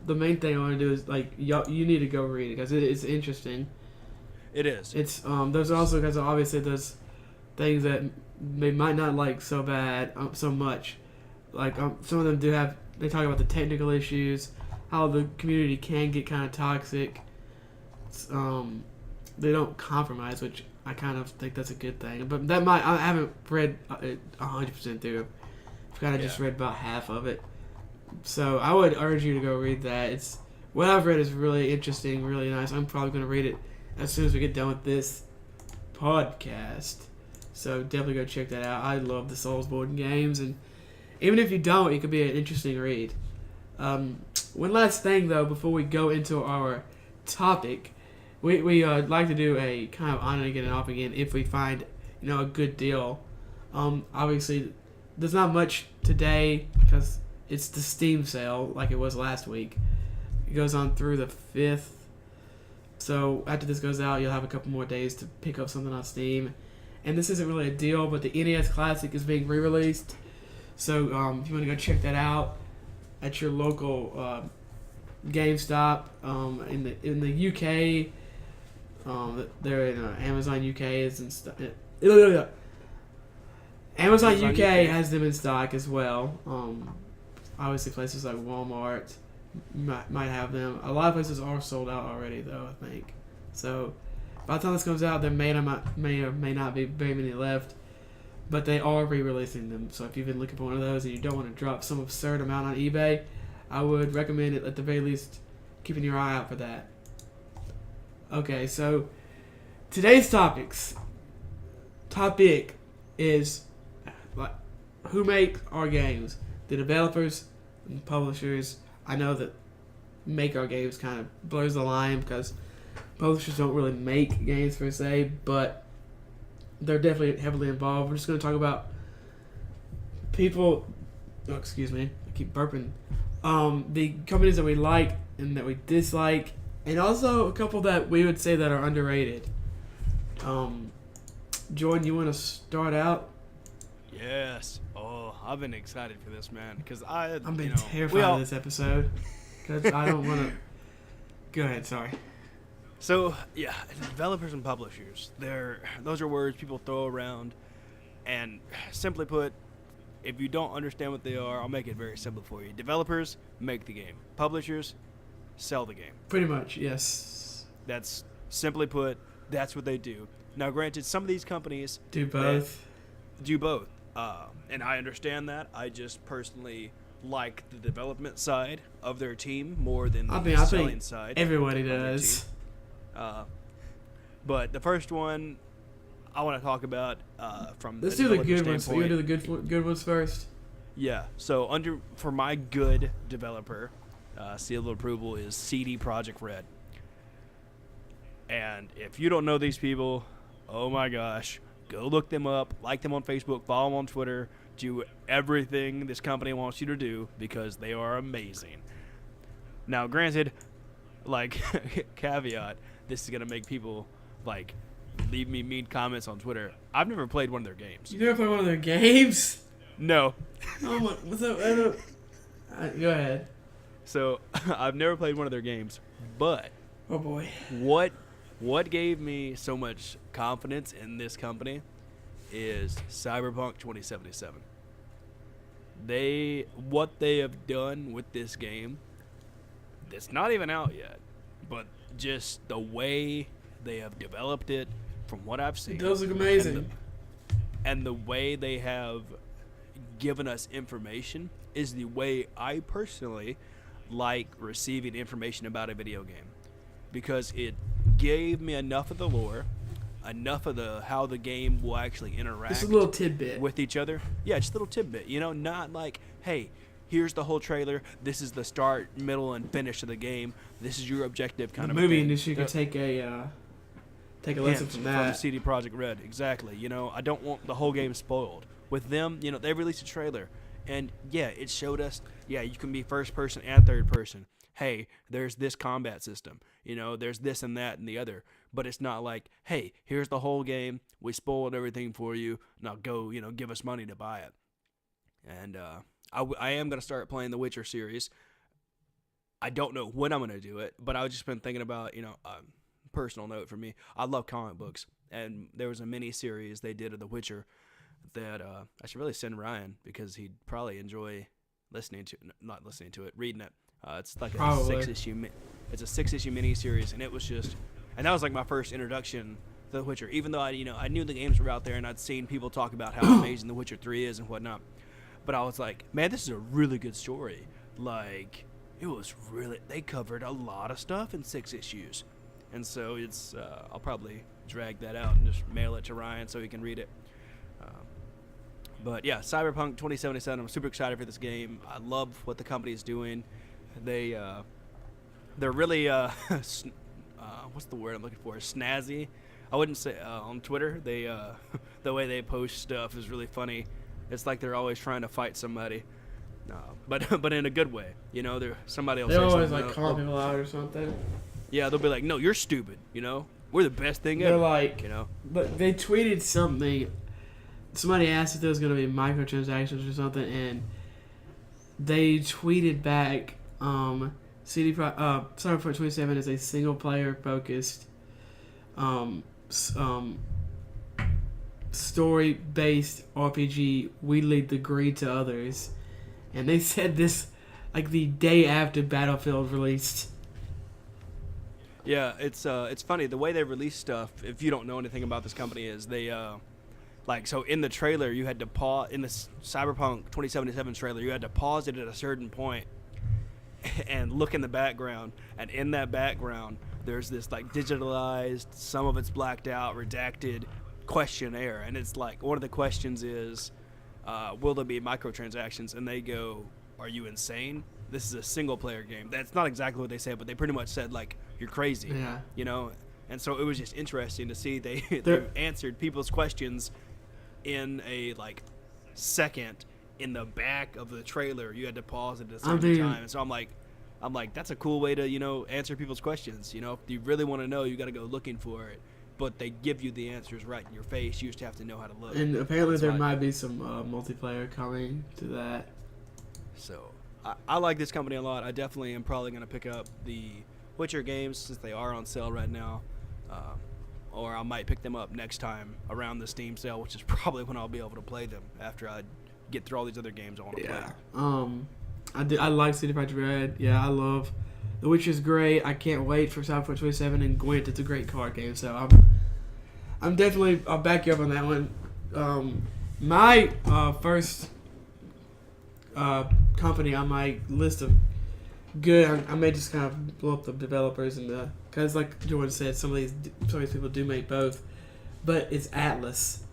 main thing I want to do is like you need to go read it because it's interesting. It is. It's there's also because obviously there's things that they might not like so much. Like some of them do have. They talk about the technical issues, how the community can get kind of toxic. They don't compromise, which I kind of think that's a good thing. But I haven't read it 100% through. I've kind of just read about half of it. So I would urge you to go read that. What I've read is really interesting, really nice. I'm probably going to read it as soon as we get done with this podcast. So definitely go check that out. I love the Soulsborne games, and even if you don't, it could be an interesting read. One last thing, though, before we go into our topic, we like to do a kind of on and again and off again if we find a good deal. Obviously, there's not much today because it's the Steam sale like it was last week. It goes on through the 5th. So after this goes out, you'll have a couple more days to pick up something on Steam. And this isn't really a deal, but the NES Classic is being re-released. So if you want to go check that out at your local GameStop in the UK, they're in Amazon UK is in stock. Amazon UK has them in stock as well. Obviously, places like Walmart might have them. A lot of places are sold out already, though, I think. So by the time this comes out, there may or may not be very many left. But they are re-releasing them. So if you've been looking for one of those and you don't want to drop some absurd amount on eBay, I would recommend it at the very least keeping your eye out for that. Okay, so today's topic is who make our games. The developers and publishers. I know that make our games kind of blurs the line because publishers don't really make games per se, but they're definitely heavily involved. We're just going to talk about people. Oh, excuse me. I keep burping. The companies that we like and that we dislike, and also a couple that we would say that are underrated. Jordan, you want to start out? Yes. Oh, I've been excited for this, man, because I've been terrified of this episode because I don't want to. Go ahead. Sorry. So, yeah, developers and publishers, those are words people throw around, and simply put, if you don't understand what they are, I'll make it very simple for you. Developers make the game. Publishers sell the game. Pretty much, yes. That's, simply put, that's what they do. Now, granted, some of these companies do both. And I understand that. I just personally like the development side of their team more than the selling side. Everybody does. But the first one I want to talk about from let's do the good ones. You want to do the good ones first? Yeah. So for my good developer, seal of approval is CD Projekt Red. And if you don't know these people, oh my gosh, go look them up, like them on Facebook, follow them on Twitter, do everything this company wants you to do because they are amazing. Now, granted, like caveat, this is gonna make people like leave me mean comments on Twitter. I've never played one of their games. You never played one of their games? No. Oh my! What's up? Go ahead. So I've never played one of their games, but oh boy, what gave me so much confidence in this company is Cyberpunk 2077. What they have done with this game, it's not even out yet, but just the way they have developed it, from what I've seen, it does look amazing. And the way they have given us information is the way I personally like receiving information about a video game, because it gave me enough of the lore, enough of how the game will actually interact. Just a little tidbit with each other. Yeah, just a little tidbit. Not like, hey, here's the whole trailer. This is the start, middle, and finish of the game. This is your objective kind of movie thing. industry could take a take a lesson from that. From CD Projekt Red, exactly. You know, I don't want the whole game spoiled. With them, you know, they released a trailer, and yeah, it showed us, yeah, you can be first person and third person. Hey, there's this combat system. You know, there's this and that and the other. But it's not like, hey, here's the whole game. We spoiled everything for you. Now go, you know, give us money to buy it. And I am going to start playing the Witcher series. I don't know when I'm going to do it, but I've just been thinking about, you know, personal note for me. I love comic books, and there was a mini series they did of The Witcher that I should really send Ryan because he'd probably enjoy reading it. It's like Probably. a 6-issue mini series, and it was just, and that was like my first introduction to The Witcher. Even though I knew the games were out there and I'd seen people talk about how amazing The Witcher 3 is and whatnot, but I was like, man, this is a really good story. Like, it was really, they covered a lot of stuff in 6 issues, and so it's I'll probably drag that out and just mail it to Ryan so he can read it. But yeah, Cyberpunk 2077, I'm super excited for this game. I love what the company is doing. They're really what's the word I'm looking for? Snazzy. I wouldn't say on Twitter. They the way they post stuff is really funny. It's like they're always trying to fight somebody, but in a good way. You know, somebody else. They always like call people out or something. Yeah, they'll be like, "No, you're stupid." You know, we're the best thing They're ever. like, you know, but they tweeted something. Somebody asked if there was going to be microtransactions or something, and they tweeted back, Cyberpunk 27 is a single-player focused, story-based RPG. We lead the greed to others. And they said this like the day after Battlefield released. Yeah, it's funny the way they release stuff. If you don't know anything about this company, is they so in the trailer you had to pause in the Cyberpunk 2077 trailer. You had to pause it at a certain point and look in the background, and in that background there's this like digitalized, some of it's blacked out, redacted questionnaire, and it's like one of the questions is, will there be microtransactions? And they go, are you insane? This is a single player game. That's not exactly what they said, but they pretty much said like, you're crazy. Yeah. You know? And so it was just interesting to see they answered people's questions in a like second in the back of the trailer. You had to pause it at a certain time. And so I'm like, that's a cool way to, you know, answer people's questions. You know, if you really want to know, you got to go looking for it. But they give you the answers right in your face. You just have to know how to look. And apparently there might be some multiplayer coming to that. So I like this company a lot. I definitely am probably going to pick up the Witcher games since they are on sale right now. Or I might pick them up next time around the Steam sale, which is probably when I'll be able to play them after I get through all these other games I want to play. I like CD Projekt Red. Yeah, I love The Witcher's great. I can't wait for Cyberpunk 27, and Gwent, it's a great card game. So I'm definitely, I'll back you up on that one. My first company on my list of good, I may just kind of blow up the developers and because like Jordan said, some of these people do make both, but it's Atlas.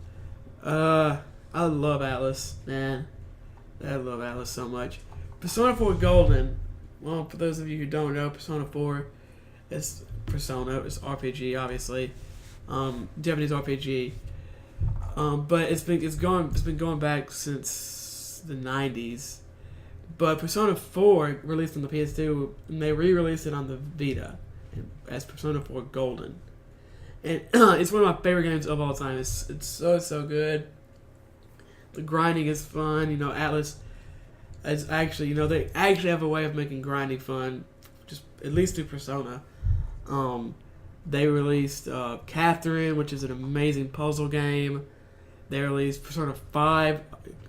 I love Atlas, man. I love Atlas so much. Persona 4 Golden. Well, for those of you who don't know, Persona 4 is Persona. It's RPG, obviously, Japanese RPG. But it's been going back since the 90s. But Persona 4 released on the PS2, and they re-released it on the Vita as Persona 4 Golden. And it's one of my favorite games of all time. It's so good. The grinding is fun. You know, Atlas is actually, they actually have a way of making grinding fun, just at least through Persona. They released Catherine, which is an amazing puzzle game. They released Persona 5,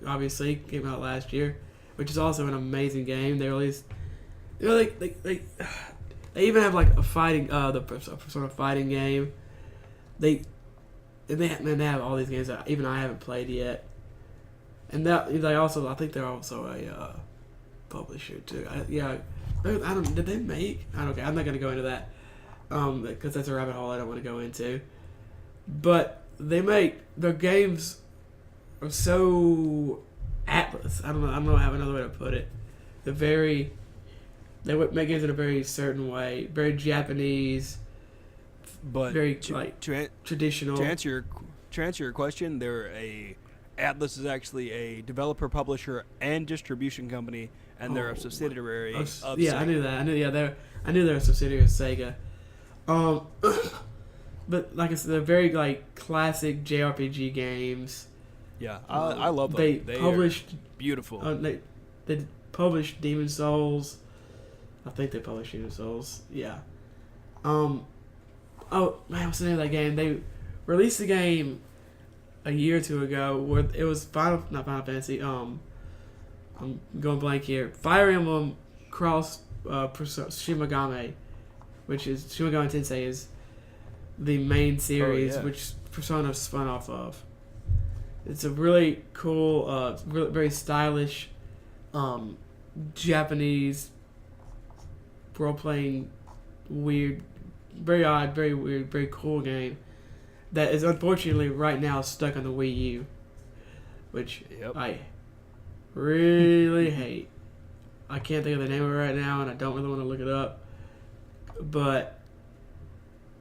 obviously, came out last year, which is also an amazing game. They released, they even have like a fighting, the Persona fighting game. They have all these games that even I haven't played yet. And that I think they're also a publisher too. I don't. Did they make? I don't care. I'm not gonna go into that because that's a rabbit hole I don't want to go into. But their games are so Atlas. I don't know. I have another way to put it. They make games in a very certain way, very Japanese. But very to traditional. to answer your question, Atlas is actually a developer, publisher, and distribution company, and they're a subsidiary of Sega. I knew that. I knew they were a subsidiary of Sega. But like I said, they're very like classic JRPG games. Yeah, I love them. They published beautiful. They published Demon Souls. I think they published Demon Souls. Yeah. Oh man, what's the name of that game? They released the game a year or two ago where it was not Final Fantasy. I'm going blank here. Fire Emblem Cross Shimagami, which is Shimagami Tensei is the main series, which Persona spun off of. It's a really cool, very stylish, Japanese role-playing, weird, very odd, very weird, very cool game that is unfortunately right now stuck on the Wii U, which I really hate. I can't think of the name of it right now, and I don't really want to look it up. But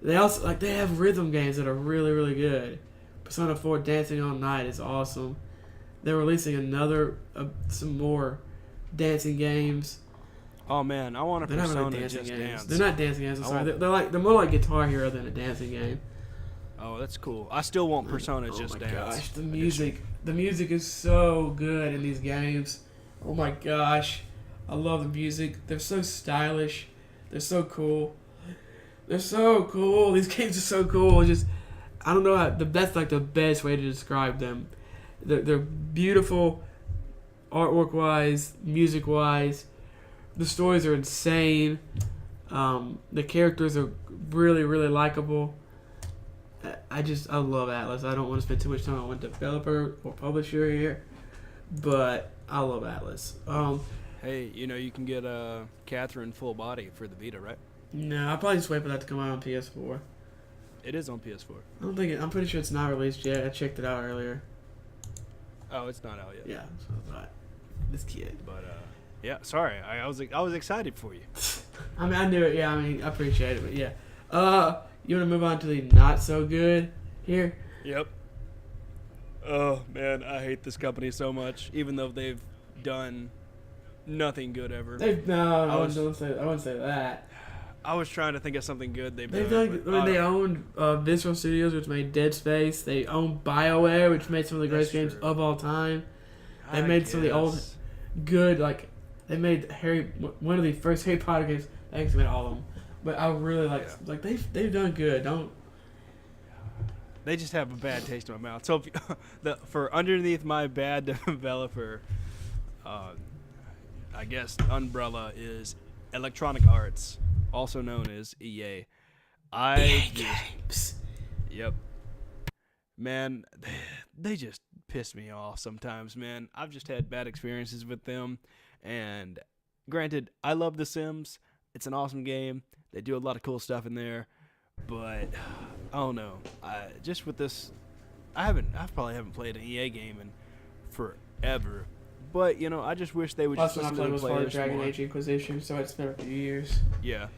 they also they have rhythm games that are really, really good. Persona 4 Dancing All Night is awesome. They're releasing some more dancing games. Oh man, I want a Persona really Just Dance. They're not dancing games. I'm sorry. They're more like Guitar Hero than a dancing game. Oh, that's cool. I still want Persona Just Dance. Oh my gosh, the music is so good in these games. Oh my gosh, I love the music. They're so stylish. They're so cool. These games are so cool. Just I don't know that's like the best way to describe them. They're beautiful, artwork wise, music wise. The stories are insane. The characters are really, really likable. I love Atlas. I don't want to spend too much time on one developer or publisher here, but I love Atlas. Hey, you can get Catherine full body for the Vita, right? No, I'll probably just wait for that to come out on PS4. It is on PS4. I'm pretty sure it's not released yet. I checked it out earlier. Oh, it's not out yet. Yeah, so I thought this kid. But yeah, sorry. I was excited for you. I mean, I knew it. Yeah, I mean, I appreciate it, but yeah. You want to move on to the not so good here? Yep. Oh man, I hate this company so much. Even though they've done nothing good ever. I wouldn't say that. I was trying to think of something good they've done. They owned Visceral Studios, which made Dead Space. They owned BioWare, which made some of the greatest games of all time. They made some of the old good, they made one of the first Harry Potter games. I think they made all of them. But I really they've done good. They just have a bad taste in my mouth. So for underneath my bad developer, I guess umbrella is Electronic Arts, also known as EA. Games. Yep. Man, they just piss me off sometimes, man. I've just had bad experiences with them. And granted, I love The Sims. It's an awesome game. They do a lot of cool stuff in there. But I don't know. Just with this, I probably haven't played an EA game in forever. But I just wish they would just listen to the players more. Last one I played was Dragon Age Inquisition, so it's been a few years. Yeah.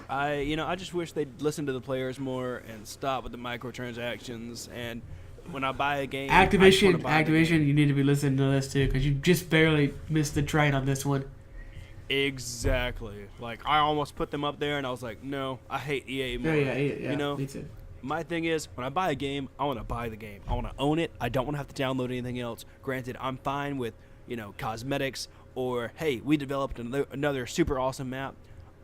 I just wish they'd listen to the players more and stop with the microtransactions. And when I buy a game, Activision, you need to be listening to this too, because you just barely missed the train on this one. Exactly. I almost put them up there, and I was like, no, I hate EA more. Yeah, me too. My thing is, when I buy a game, I want to buy the game. I want to own it. I don't want to have to download anything else. Granted, I'm fine with, cosmetics, or, hey, we developed another super awesome map.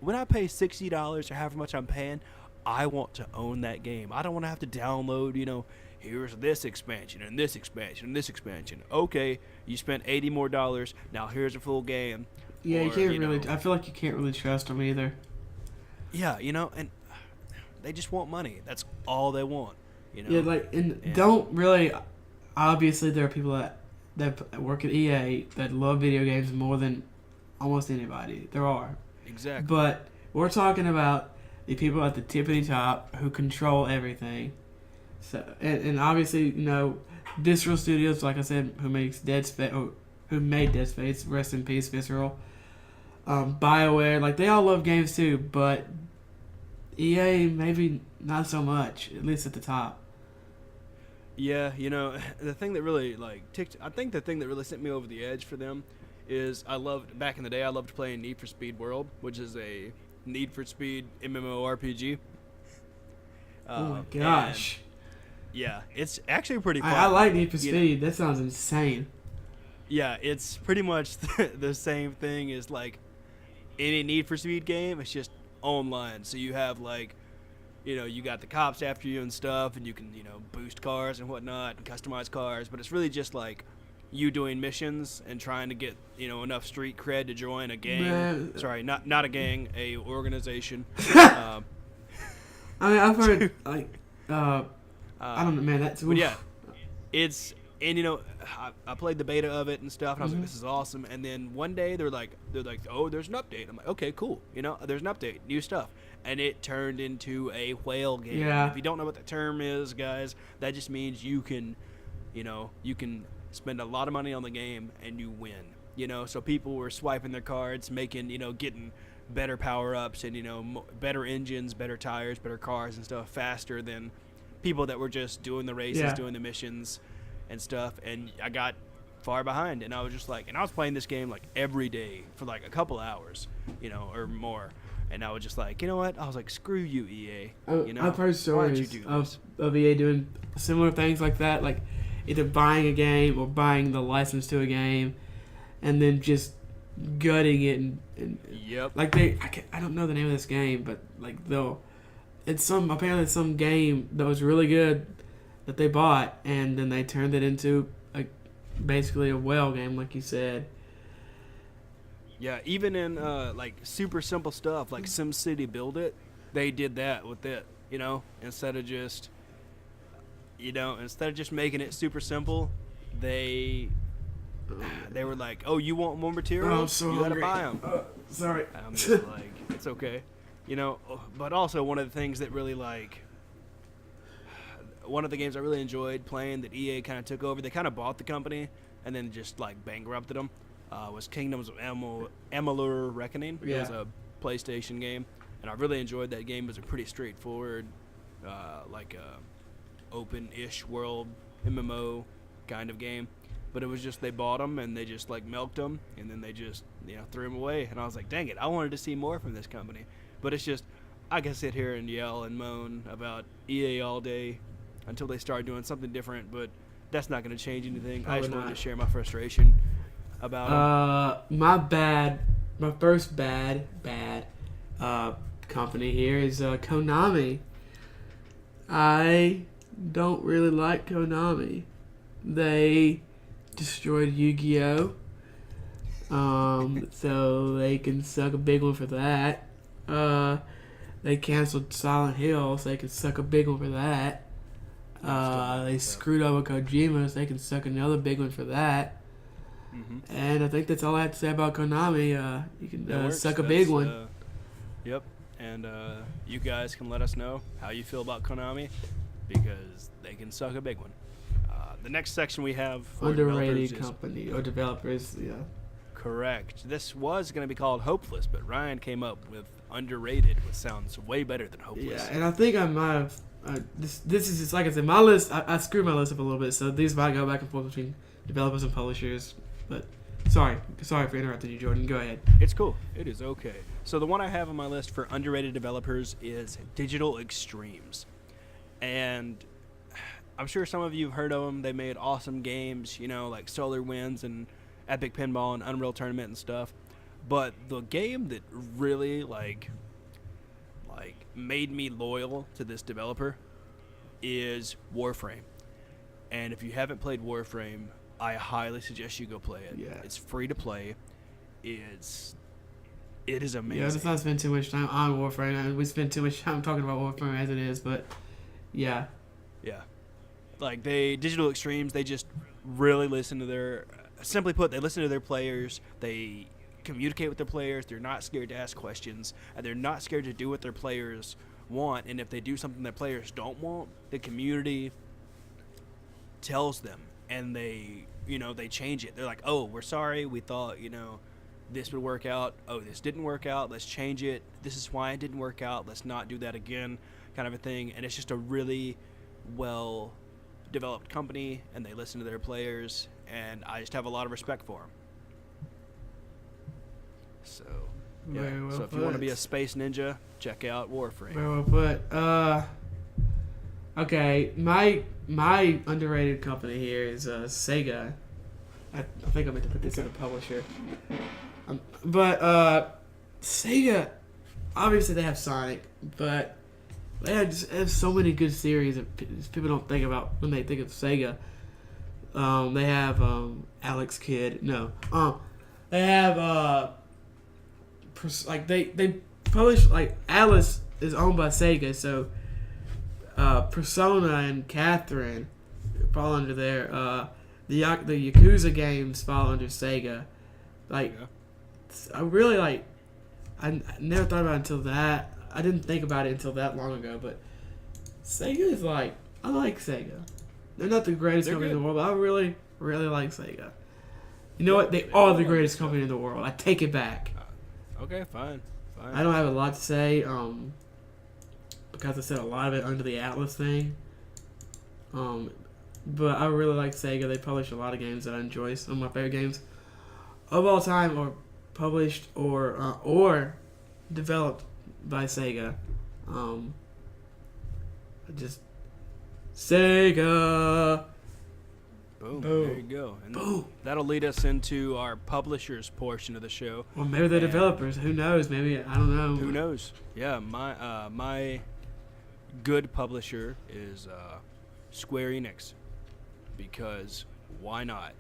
When I pay $60 or however much I'm paying, I want to own that game. I don't want to have to download, here's this expansion and this expansion and this expansion. Okay, you spent $80 more. Now here's a full game. Yeah, you can't really. I feel like you can't really trust them either. Yeah, and they just want money. That's all they want. Yeah, don't really. Obviously, there are people that work at EA that love video games more than almost anybody. There are. Exactly. But we're talking about the people at the tippity top who control everything. So and obviously, Visceral Studios, like I said, who made Dead Space, rest in peace, Visceral. BioWare, they all love games too, but EA maybe not so much, at least at the top. Yeah, the thing that really I think the thing that really sent me over the edge for them is back in the day I loved playing Need for Speed World, which is a Need for Speed MMORPG. Oh my gosh. Yeah, it's actually pretty fun. I like Need for Speed. That sounds insane. Yeah, it's pretty much the same thing as like any Need for Speed game. It's just online. So you have you got the cops after you and stuff, and you can boost cars and whatnot and customize cars. But it's really just like you doing missions and trying to get enough street cred to join a gang. Man. Sorry, not a gang, a organization. I mean, I've heard I don't know, man. That's but yeah, it's I played the beta of it and stuff, and I was like, this is awesome. And then one day they're like, oh, there's an update. I'm like, okay, cool. There's an update, new stuff, and it turned into a whale game. Yeah. If you don't know what the term is, guys, that just means you can spend a lot of money on the game and you win. So people were swiping their cards, making getting better power ups and better engines, better tires, better cars and stuff faster than people that were just doing the races, doing the missions and stuff. And I got far behind, and I was just like, and I was playing this game like every day for like a couple hours, or more. And I was just like, you know what? I was like, screw you, EA. I've heard stories of EA doing similar things like that, like either buying a game or buying the license to a game, and then just gutting it and yep. Like I don't know the name of this game, but like apparently some game that was really good that they bought, and then they turned it into basically a whale game, like you said. Yeah, even in like super simple stuff like SimCity Build It, they did that with it. Instead of just making it super simple, they were like, oh, you want more materials? Oh, I'm so you gotta hungry. buy them. Sorry. I'm just like, it's okay. But also one of the things that really one of the games I really enjoyed playing that EA kind of took over, they kind of bought the company and then just bankrupted them, was Kingdoms of Amalur Reckoning. Yeah. It was a PlayStation game, and I really enjoyed that game. It was a pretty straightforward, open-ish world MMO kind of game. But it was just they bought them and they just milked them, and then they just threw them away. And I was like, dang it, I wanted to see more from this company. But it's just I can sit here and yell and moan about EA all day until they start doing something different, but that's not going to change anything. I just wanted to share my frustration about my first bad company here is Konami. I don't really like Konami. They destroyed Yu-Gi-Oh! So they can suck a big one for that. They canceled Silent Hill, so they can suck a big one for that. They screwed over Kojima, so they can suck another big one for that. Mm-hmm. And I think that's all I have to say about Konami. You can suck a big one. Yep. And you guys can let us know how you feel about Konami, because they can suck a big one. The next section we have for underrated company or developers, yeah. Correct. This was going to be called Hopeless, but Ryan came up with underrated, which sounds way better than Hopeless. Yeah, and I think I might have. This is just like I said, my list. I screwed my list up a little bit, so these might go back and forth between developers and publishers. But sorry for interrupting you, Jordan. Go ahead. It's cool. It is okay. So the one I have on my list for underrated developers is Digital Extremes, and I'm sure some of you have heard of them. They made awesome games, like Solar Winds and Epic Pinball and Unreal Tournament and stuff. But the game that really made me loyal to this developer is Warframe. And if you haven't played Warframe, I highly suggest you go play it. Yeah. It's free to play. It is amazing. Yeah, let's not spend too much time on Warframe. We spend too much time talking about Warframe as it is, but yeah. Yeah. Digital Extremes, they just really listen to their, simply put, they listen to their players. They communicate with their players. They're not scared to ask questions, and they're not scared to do what their players want. And if they do something their players don't want, the community tells them, and they change it. They're like, oh, we're sorry. We thought, this would work out. Oh, this didn't work out. Let's change it. This is why it didn't work out. Let's not do that again, kind of a thing. And it's just a really well developed company, and they listen to their players, and I just have a lot of respect for them. So, yeah. Very well So if put. you want to be a space ninja, check out Warframe. Very well put. Okay, my underrated company here is Sega. I think I meant to put this in a publisher. But Sega, obviously they have Sonic, but they have so many good series that people don't think about when they think of Sega. They have Alex Kidd. No. They have like they publish, like, Alice is owned by Sega, so Persona and Catherine fall under there. The Yakuza games fall under Sega. Like, Yeah. I really like. I never thought about it until that. I didn't think about it until that long ago, but Sega is like, I like Sega. They're not the greatest They're company in good. the world, but I really, really like Sega. You know what? They are the greatest company in the world. I take it back. Okay, fine. I don't have a lot to say, because I said a lot of it under the Atlas thing. But I really like Sega. They publish a lot of games that I enjoy. Some of my favorite games of all time are published or developed by Sega. Just Sega. Boom. Boom. There you go. And Boom. that'll lead us into our publishers portion of the show. Or maybe they're And- developers. Who knows? Maybe, I don't know. Who knows? Yeah, my good publisher is Square Enix, because why not?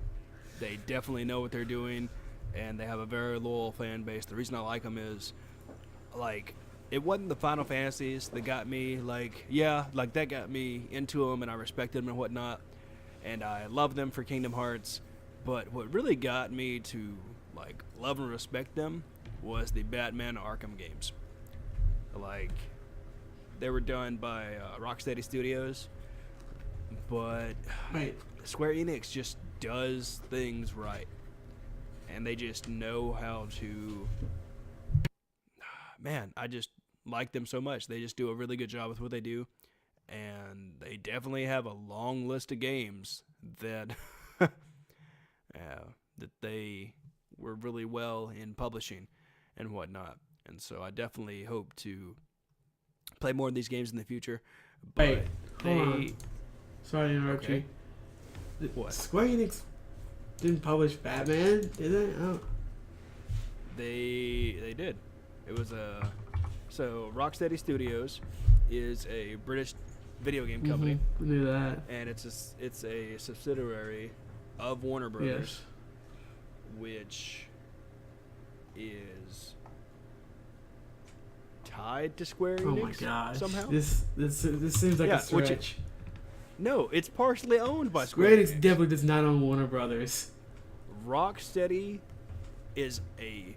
They definitely know what they're doing, and they have a very loyal fan base. The reason I like them is, like, it wasn't the Final Fantasies that got me, that got me into them, and I respected them and whatnot, and I love them for Kingdom Hearts. But what really got me to, like, love and respect them was the Batman Arkham games. Like, they were done by Rocksteady Studios, but Wait. Square Enix just does things right, and they just know how to. Man, I just like them so much. They just do a really good job with what they do, and they definitely have a long list of games that that they were really well in publishing and whatnot. And so I definitely hope to play more of these games in the future. But Wait, hold on. Sorry to interrupt Okay. you. What? Square Enix didn't publish Batman, did they? Oh. They did. It was so Rocksteady Studios is a British video game company, I knew that. and it's a subsidiary of Warner Brothers, Yes. which is tied to Square Enix. Oh my gosh. Somehow. This seems like Yeah, a stretch. No, it's partially owned by Square Enix Enix. definitely does not own Warner Brothers. Rocksteady is a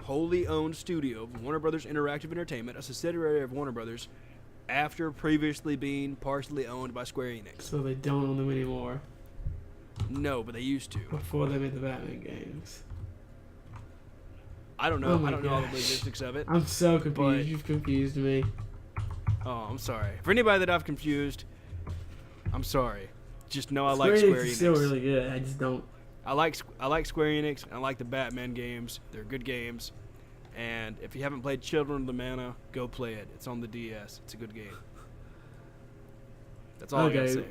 wholly owned studio of Warner Brothers Interactive Entertainment, a subsidiary of Warner Brothers, after previously being partially owned by Square Enix. So they don't own them anymore. No, but they used to. Before they made the Batman games. I don't know. Oh my I don't know all the gosh. logistics of it. I'm so confused. But- You've confused me. Oh, I'm sorry. For anybody that I've confused, I'm sorry. Just know I Square like Enix Square is Enix. still really good. I just don't. I like Square Enix. I like the Batman games. They're good games. And if you haven't played Children of the Mana, go play it. It's on the DS. It's a good game. That's all I gotta Okay. say.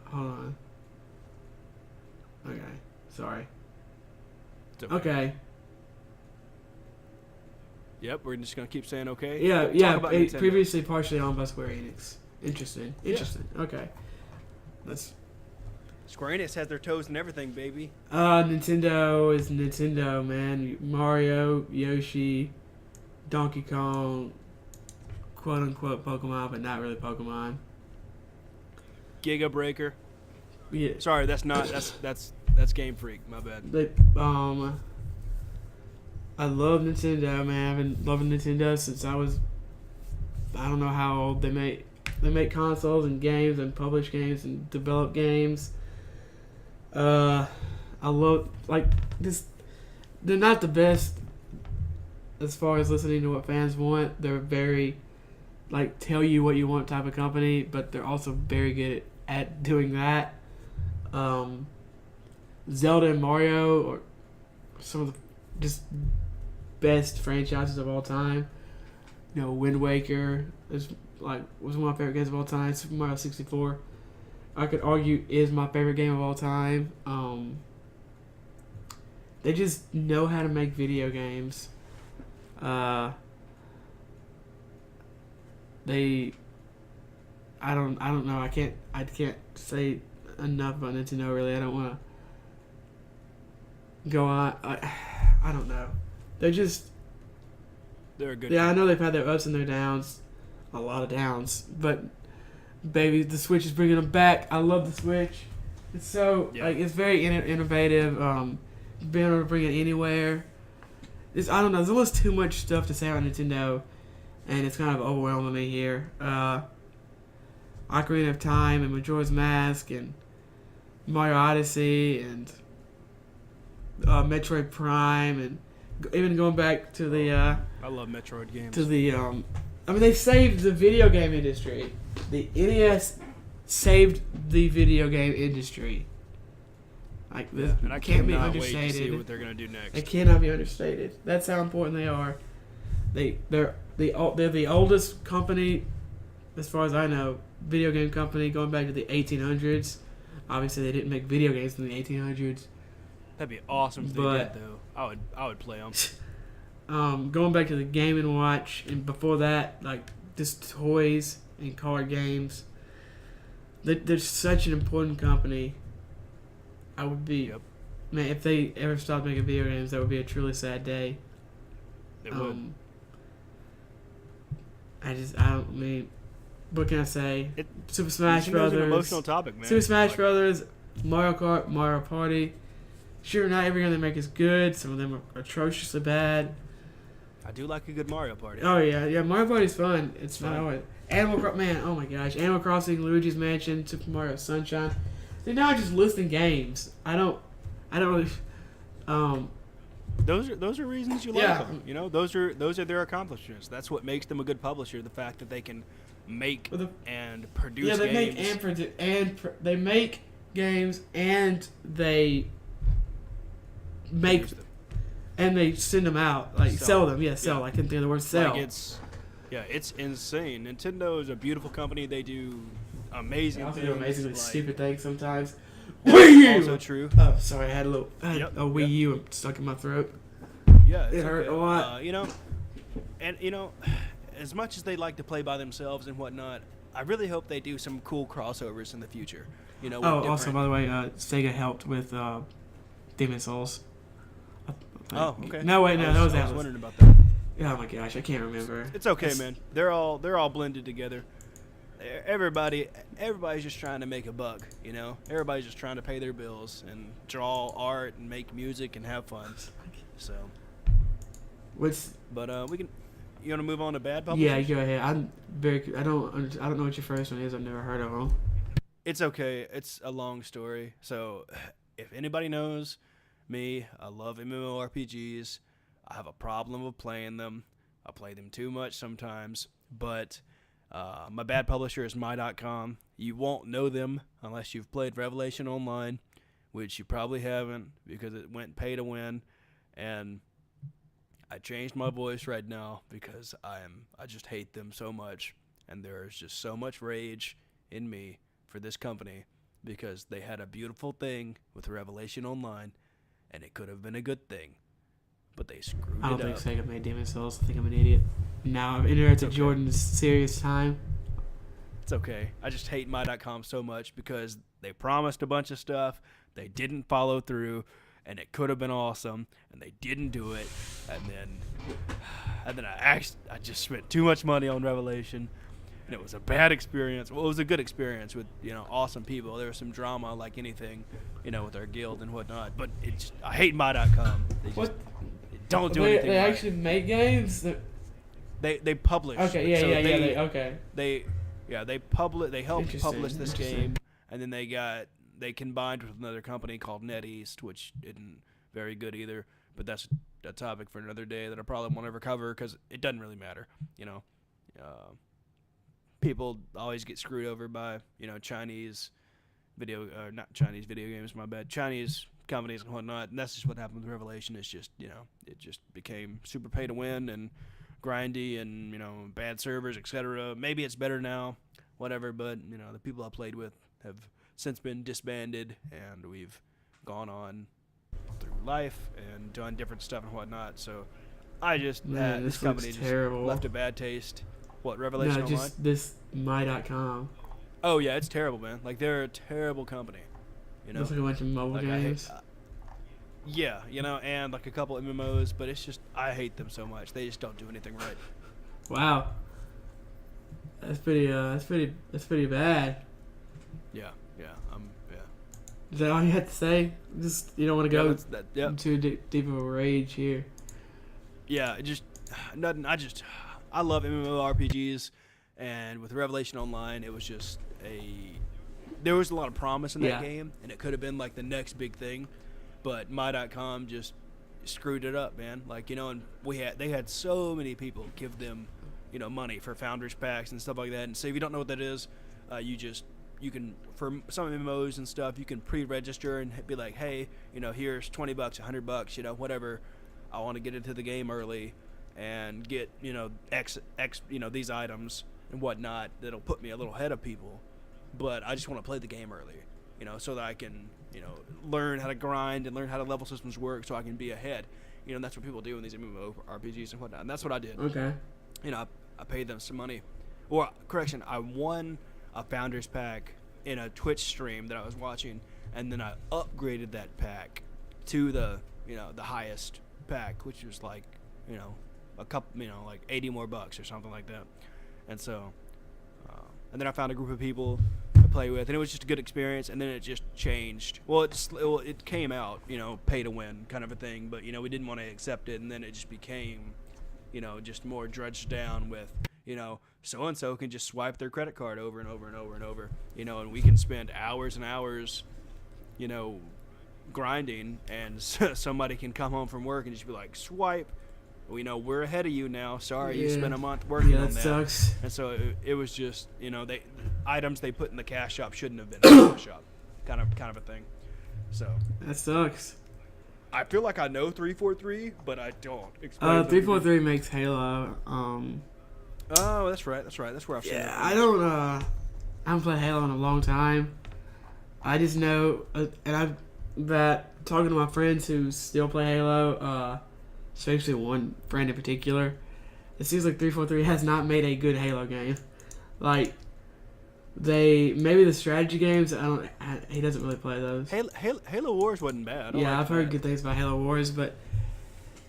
Hold on. Okay. Sorry. It's Okay. Yep, we're just gonna keep saying okay. Yeah, Talk yeah. about It, Nintendo. previously partially owned by Square Enix. Interesting. Interesting. Okay. Let's. Square Enix has their toes in everything, baby. Nintendo is Nintendo, man. Mario, Yoshi, Donkey Kong, quote unquote Pokemon, but not really Pokemon. Giga Breaker. Yeah. Sorry, that's not. That's Game Freak. My bad. But I love Nintendo, man. I've been loving Nintendo since I was. I don't know how old. They make consoles and games and publish games and develop games. I love, like, this. they're not the best as far as listening to what fans want. They're very like tell you what you want type of company, but they're also very good at doing that. Zelda and Mario are some of the just best franchises of all time. You know, Wind Waker was one of my favorite games of all time. Super Mario 64, I could argue, is my favorite game of all time. They just know how to make video games. I don't know. I can't say enough about Nintendo. Really, I don't want to go on. I don't know. They're a good. Yeah, I know they've had their ups and their downs, a lot of downs. But baby, the Switch is bringing them back. I love the Switch. It's so it's very innovative. Being able to bring it anywhere. I don't know. There's almost too much stuff to say about Nintendo, and it's kind of overwhelming me here. Ocarina of Time and Majora's Mask and Mario Odyssey and Metroid Prime and even going back to the I love Metroid games. To the they saved the video game industry. The NES saved the video game industry. Like this, and I can't be cannot understated. wait to see what they're gonna do next. It cannot be understated. That's how important they are. They're the oldest company, as far as I know, video game company going back to the 1800s. Obviously, they didn't make video games in the 1800s. That'd be awesome if they did, though. I would play them. Going back to the Game & Watch, and before that, like just toys and card games. They're such an important company. I would be, man, if they ever stopped making video games, that would be a truly sad day. It would. What can I say? Super Smash Brothers. It's an emotional topic, man. Super Smash Brothers, Mario Kart, Mario Party. Sure, not every game they make is good. Some of them are atrociously bad. I do like a good Mario Party. Oh yeah, Mario Party's fun. It's not always Animal Crossing. Man, oh my gosh, Animal Crossing, Luigi's Mansion, Super Mario Sunshine. They're not just listing games. I don't really. Those are reasons you like them. You know, those are their accomplishments. That's what makes them a good publisher. The fact that they can make and produce. Yeah, they games. they make games and they make and they send them out, like sell them. Yeah, sell. I couldn't think of the word sell. Like it's insane. Nintendo is a beautiful company. They do amazing things. They do amazingly stupid things sometimes. Wii U! Also true. Oh, sorry, I had a Wii U stuck in my throat. Yeah, it hurt a lot. As much as they like to play by themselves and whatnot, I really hope they do some cool crossovers in the future. Also, by the way, Sega helped with Demon's Souls. Oh, okay. No, wait, no, that was Atlas. I was wondering about that. Oh my gosh, I can't remember. It's okay, man. They're all blended together. Everybody's just trying to make a buck, you know. Everybody's just trying to pay their bills and draw art and make music and have fun. So, we can. You want to move on to bad publishers? Yeah, go ahead. I don't know what your first one is. I've never heard of them. It's okay. It's a long story. So, if anybody knows me, I love MMORPGs. I have a problem with playing them. I play them too much sometimes, but. My bad publisher is my.com. You won't know them unless you've played Revelation Online, which you probably haven't because it went pay to win. And I changed my voice right now because I just hate them so much. And there is just so much rage in me for this company because they had a beautiful thing with Revelation Online, and it could have been a good thing. But they screwed it up. I don't think Sega made Demon's Souls. I think I'm an idiot. Now I've interrupted Jordan's serious time. It's okay. I just hate my.com so much because they promised a bunch of stuff, they didn't follow through, and it could have been awesome, and they didn't do it. And then I just spent too much money on Revelation, and it was a bad experience. Well, it was a good experience with awesome people. There was some drama like anything, with our guild and whatnot. But I hate my.com. They don't do anything. They right. actually make games. They publish. Okay, They helped publish this game, and then they combined with another company called NetEast, which isn't very good either. but that's a topic for another day that I probably won't ever cover because it doesn't really matter. People always get screwed over by Chinese not Chinese video games, my bad, Chinese companies and whatnot, and that's just what happened with Revelation. It's just it just became super pay to win and grindy and bad servers, etc. Maybe it's better now, whatever, but the people I played with have since been disbanded, and we've gone on through life and done different stuff and whatnot. So I just this company just left a bad taste. What, Revelation Online? No, just this my.com. Oh yeah, it's terrible, man. Like, they're a terrible company. Looks like a bunch of mobile games. And like a couple MMOs, but it's just I hate them so much. They just don't do anything right. Wow. That's pretty bad. Yeah. Is that all you have to say? Just you don't want to go too deep of a rage here. Yeah, just nothing. I love MMORPGs, and with Revelation Online, it was just there was a lot of promise in that game, and it could have been like the next big thing, but my.com just screwed it up, man. Like, and they had so many people give them, money for founders packs and stuff like that. And so if you don't know what that is, you can, for some MMOs and stuff, you can pre-register and be like, hey, here's $20, $100, whatever. I want to get into the game early and get, X, these items and whatnot that'll put me a little ahead of people. But I just want to play the game early, so that I can, learn how to grind and learn how the level systems work so I can be ahead. And that's what people do in these MMORPGs and whatnot. And that's what I did. Okay. I paid them some money. Or, correction, I won a Founders Pack in a Twitch stream that I was watching, and then I upgraded that pack to the, the highest pack, which was like, a couple, like $80 more or something like that. And so, and then I found a group of people to play with, and it was just a good experience. And then it just changed. Well, it came out, pay to win kind of a thing, but we didn't want to accept it, and then it just became, just more drudged down with, so and so can just swipe their credit card over and over and over and over, and we can spend hours and hours, grinding, and somebody can come home from work and just be like, swipe. We're ahead of you now. Sorry, you spent a month working on that. Sucks. And so it was just, the items they put in the cash shop shouldn't have been in the cash shop, kind of a thing. So that sucks. I feel like I know 343, but I don't. 343 makes Halo. Oh, that's right. That's where I've seen it. Yeah, I haven't played Halo in a long time. I just know, that talking to my friends who still play Halo, especially one friend in particular, it seems like 343 has not made a good Halo game. Like, maybe the strategy games, he doesn't really play those. Halo Wars wasn't bad. I've heard good things about Halo Wars, but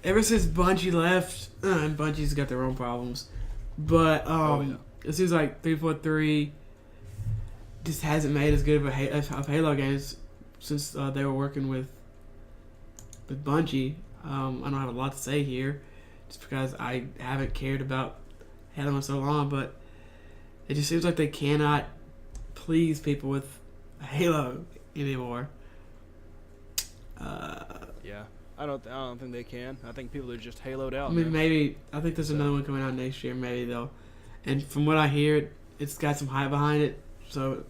ever since Bungie left, and Bungie's got their own problems, but it seems like 343 just hasn't made as good of Halo games since they were working with Bungie. I don't have a lot to say here, just because I haven't cared about Halo in so long, but it just seems like they cannot please people with Halo anymore. Yeah, I don't think they can. I think people are just Haloed out. I mean, maybe I think there's another one coming out next year. Maybe they'll, and from what I hear, it's got some hype behind it. So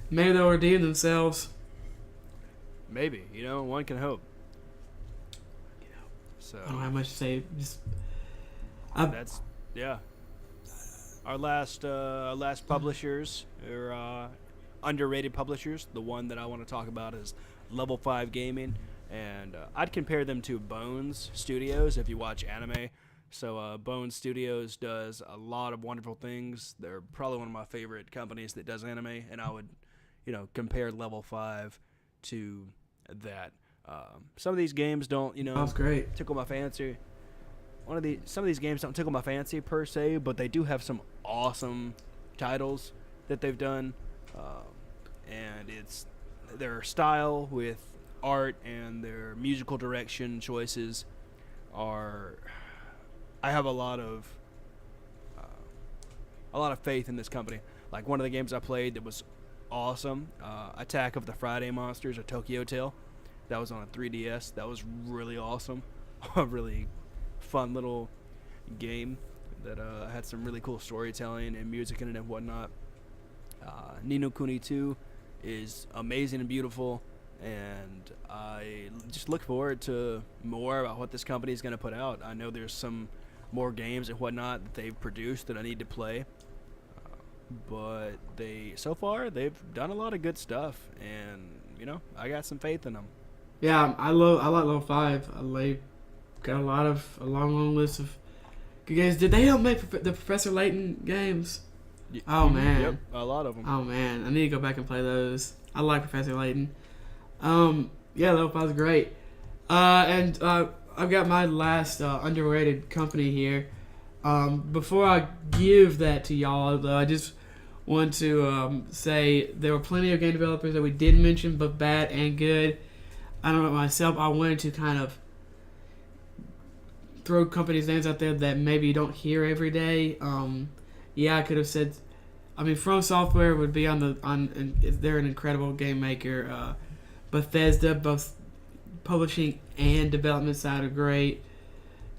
maybe they'll redeem themselves. Maybe, one can hope. So I don't have much to say. Our last publishers are underrated publishers. The one that I want to talk about is Level 5 Gaming, and I'd compare them to Bones Studios if you watch anime. So Bones Studios does a lot of wonderful things. They're probably one of my favorite companies that does anime, and I would, compare Level 5 to that. Some of these games don't, that's great. tickle my fancy. Some of these games don't tickle my fancy per se, but they do have some awesome titles that they've done, and it's their style with art and their musical direction choices are. I have a lot of faith in this company. Like, one of the games I played that was awesome, Attack of the Friday Monsters, or Tokyo Tale. That was on a 3DS. That was really awesome. a really fun little game that had some really cool storytelling and music in it and whatnot. Ni no Kuni 2 is amazing and beautiful, and I just look forward to more about what this company is going to put out. I know there's some more games and whatnot that they've produced that I need to play, but so far they've done a lot of good stuff, and I got some faith in them. Yeah, I like Level 5. They got a long list of good games. Did they help make the Professor Layton games? Oh man, yep, a lot of them. Oh man, I need to go back and play those. I like Professor Layton. Yeah, Level 5 is great. And I've got my last underrated company here. Before I give that to y'all, though, I just want to say there were plenty of game developers that we did mention, both bad and good. I don't know myself. I wanted to kind of throw companies' names out there that maybe you don't hear every day. Yeah, I could have said. I mean, From Software would be they're an incredible game maker. Bethesda, both publishing and development side, are great.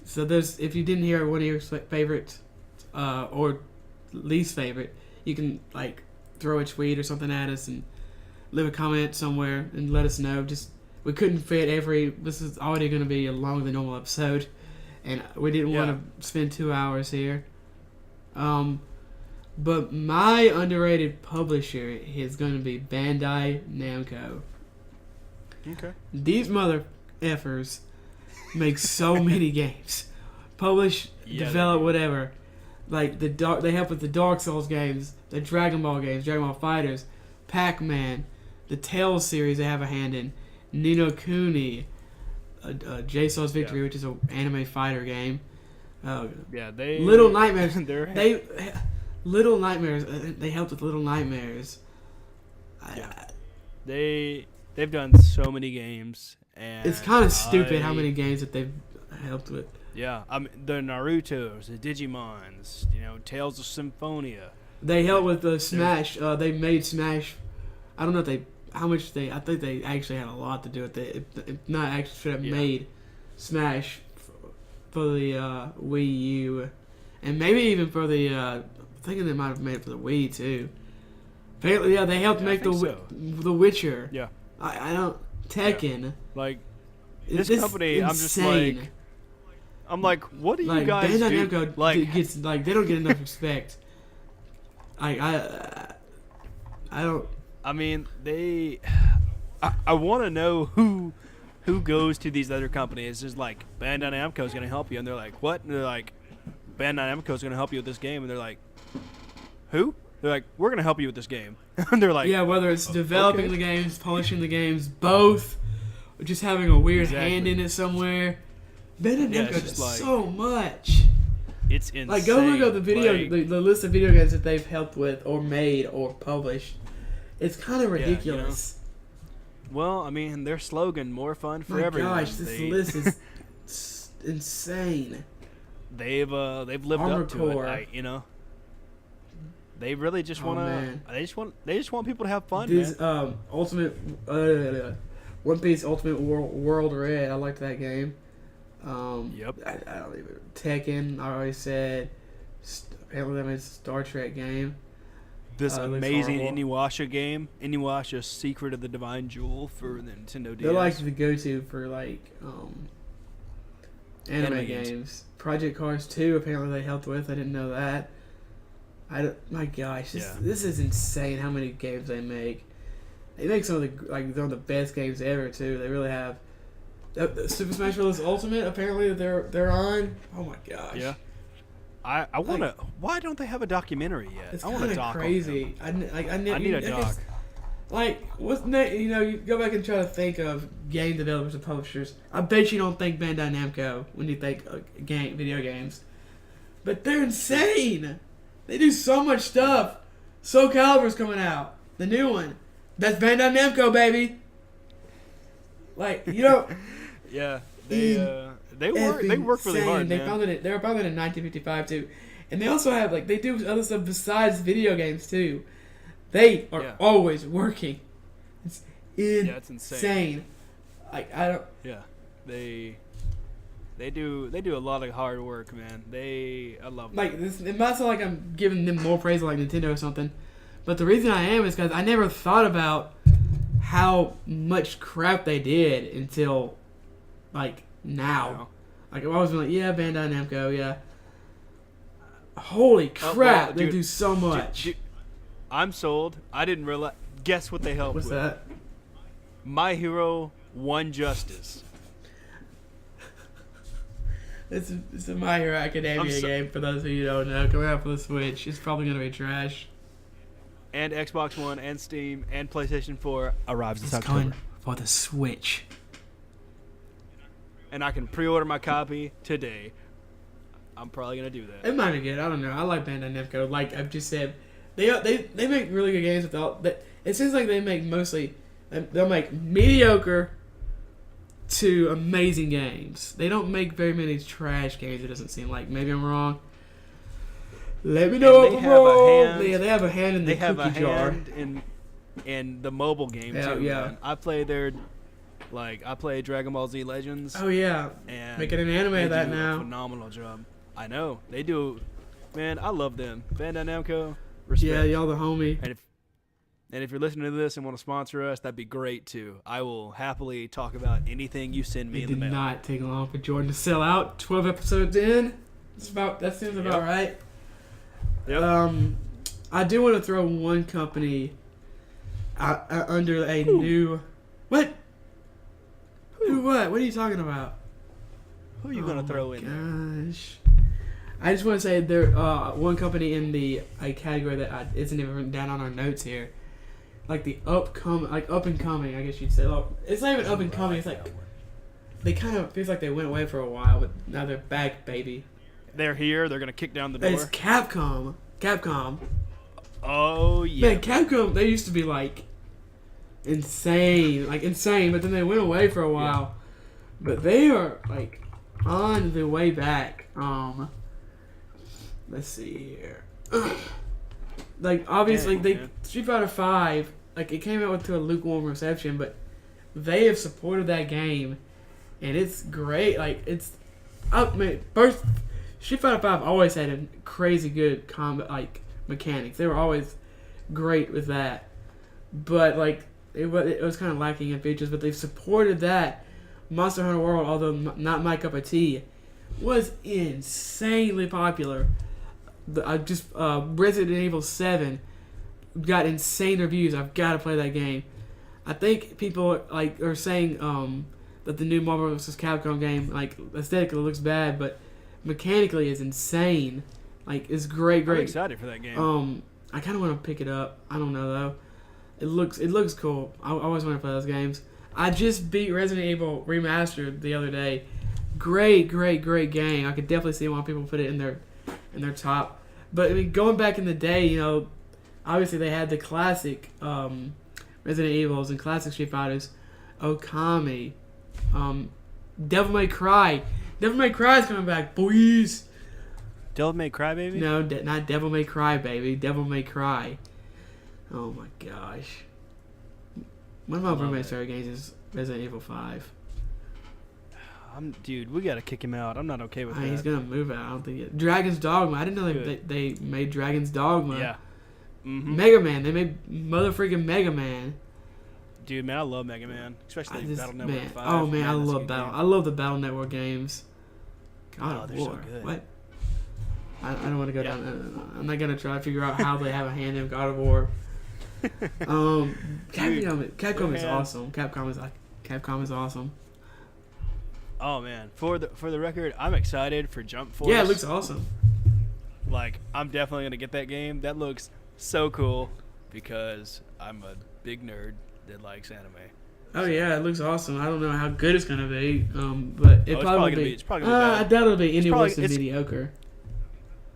So if you didn't hear one of your favorites or least favorite, you can throw a tweet or something at us and leave a comment somewhere and let us know. We couldn't fit this is already going to be a longer than normal episode, and we didn't want to spend 2 hours here. But my underrated publisher is going to be Bandai Namco. Okay. These mother effers make so many games, publish, develop, whatever. They help with the Dark Souls games, the Dragon Ball games, Dragon Ball Fighters, Pac-Man, the Tales series they have a hand in, Ni no Kuni, J-Soul's Victory, which is an anime fighter game. Little Nightmares. Little Nightmares. They helped with Little Nightmares. They've done so many games, and it's kind of stupid how many games that they've helped with. Yeah, the Narutos, the Digimons, Tales of Symphonia. They helped with the Smash. They made Smash. I don't know I think they actually had a lot to do with it. If not, actually should have made Smash for the Wii U, and maybe even for the. I'm thinking they might have made it for the Wii too. Apparently, they helped make the Witcher. Yeah. I don't Tekken. Yeah. This company, insane. I'm like, what do you guys Bandai do? Namco gets they don't get enough respect. I don't. I mean, I want to know who goes to these other companies. It's like Bandai Namco is going to help you, and they're like, what? And they're like, Bandai Namco is going to help you with this game, and they're like, who? They're like, we're going to help you with this game. And they're like... Yeah, whether it's developing the games, polishing the games, both, or just having a weird hand in it somewhere. Bandai Namco does so much. It's insane. Go look up the list of video games that they've helped with or made or published. It's kind of ridiculous. Well, I mean, their slogan, more fun for everyone. My gosh, this list is insane. They've lived up to it, They really just want to. They just want people to have fun. This Ultimate One Piece Ultimate World Red. I liked that game. Yep. I don't even Tekken. I already said. Apparently, that made a Star Trek game. This amazing Inuyasha game, Inuyasha Secret of the Divine Jewel for the Nintendo DS. They're like the go-to for anime games. Project Cars 2. Apparently, they helped with. I didn't know that. My gosh, this is insane how many games they make. They make some of the best games ever too. They really have. Super Smash Bros. Ultimate, apparently they're on. Oh my gosh. Yeah. I want to. Why don't they have a documentary yet? It's I want to doc. Crazy. I need a doc. What's next? You go back and try to think of game developers and publishers. I bet you don't think Bandai Namco when you think video games, but they're insane. They do so much stuff. Soul Calibur's coming out. The new one. That's Bandai Namco, baby. Yeah. They work really hard, They man. They were founded in 1955 too, and they also have they do other stuff besides video games too. They are always working. It's insane. It's insane. I don't. Yeah. They do a lot of hard work, man. I love them. Like this, it might sound like I'm giving them more praise like Nintendo or something, but the reason I am is because I never thought about how much crap they did until like now. Like I've always been like, yeah, Bandai Namco, yeah. Holy crap, they do so much. I'm sold. I didn't realize. Guess what they helped What's with? that? My Hero 1 Justice. It's a My Hero Academia game, for those of you who don't know. Coming out for the Switch. It's probably going to be trash. And Xbox One, and Steam, and PlayStation 4 arrives this October. Coming for the Switch. And I can pre-order my copy today. I'm probably going to do that. It might be good. I don't know. I like Bandai Namco. Like I've just said, they make really good games without that. It seems like they make mostly, they'll make mediocre to amazing games. They don't make very many trash games, it doesn't seem like. Maybe I'm wrong. Let me know if I'm wrong. Yeah, they have a hand in the cookie jar. in the mobile game too. Yeah. Man. I play Dragon Ball Z Legends. Oh yeah. And making an anime of that do now. A phenomenal job. I know. They do. Man, I love them. Bandai Namco, respect. Yeah, y'all the homie. And if you're listening to this and want to sponsor us, that'd be great too. I will happily talk about anything you send me in the mail. It did not take long for Jordan to sell out. 12 episodes in. That seems about right. Yep. I do want to throw one company under a new... What? Who what? What are you talking about? Who are you going to throw in there? Gosh. I just want to say there one company in the category that isn't even written down on our notes here. Like the up and coming, I guess you'd say. Like, it's not even up and coming. It's like they kind of feels like they went away for a while, but now they're back, baby. They're here. They're gonna kick down the door. It's Capcom. Oh yeah. Man, Capcom. They used to be like insane, but then they went away for a while. Yeah. But they are like on the way back. Let's see here. Like obviously Street Fighter V, like it came out to a lukewarm reception, but they have supported that game, and it's great. Like first Street Fighter V always had a crazy good combat mechanics. They were always great with that, but like it was kind of lacking in features. But they've supported that. Monster Hunter World, although not my cup of tea, was insanely popular. Resident Evil 7 got insane reviews. I've got to play that game. I think people are saying that the new Marvel vs. Capcom game aesthetically looks bad, but mechanically is insane. It's great. I'm excited for that game. I kind of want to pick it up. I don't know though. It looks cool. I always want to play those games. I just beat Resident Evil Remastered the other day. Great game. I could definitely see why people put it in their top. But I mean, going back in the day, obviously they had the classic Resident Evils and classic Street Fighters, Okami, Devil May Cry. Devil May Cry is coming back, boys. Devil May Cry, baby? No, not Devil May Cry, baby. Devil May Cry. Oh my gosh. One of my roommate's favorite games is Resident Evil 5. Dude, we gotta kick him out. I'm not okay with that. He's gonna move out. I don't think Dragon's Dogma. I didn't know they made Dragon's Dogma. Yeah. Mm-hmm. Mega Man. They made motherfreaking Mega Man. Dude, man, I love Mega Man, especially Battle Network 5. Oh man, I love Battle. I love the Battle Network games. God of War. So good. What? I don't want to go down. I'm not gonna try to figure out how they have a hand in God of War. Capcom is awesome. Capcom is awesome. Oh man, for the record, I'm excited for Jump Force. Yeah, it looks awesome. I'm definitely gonna get that game. That looks so cool because I'm a big nerd that likes anime. Oh yeah, it looks awesome. I don't know how good it's gonna be, but it's probably gonna be. It's probably gonna be bad. I doubt it'll be any worse than mediocre.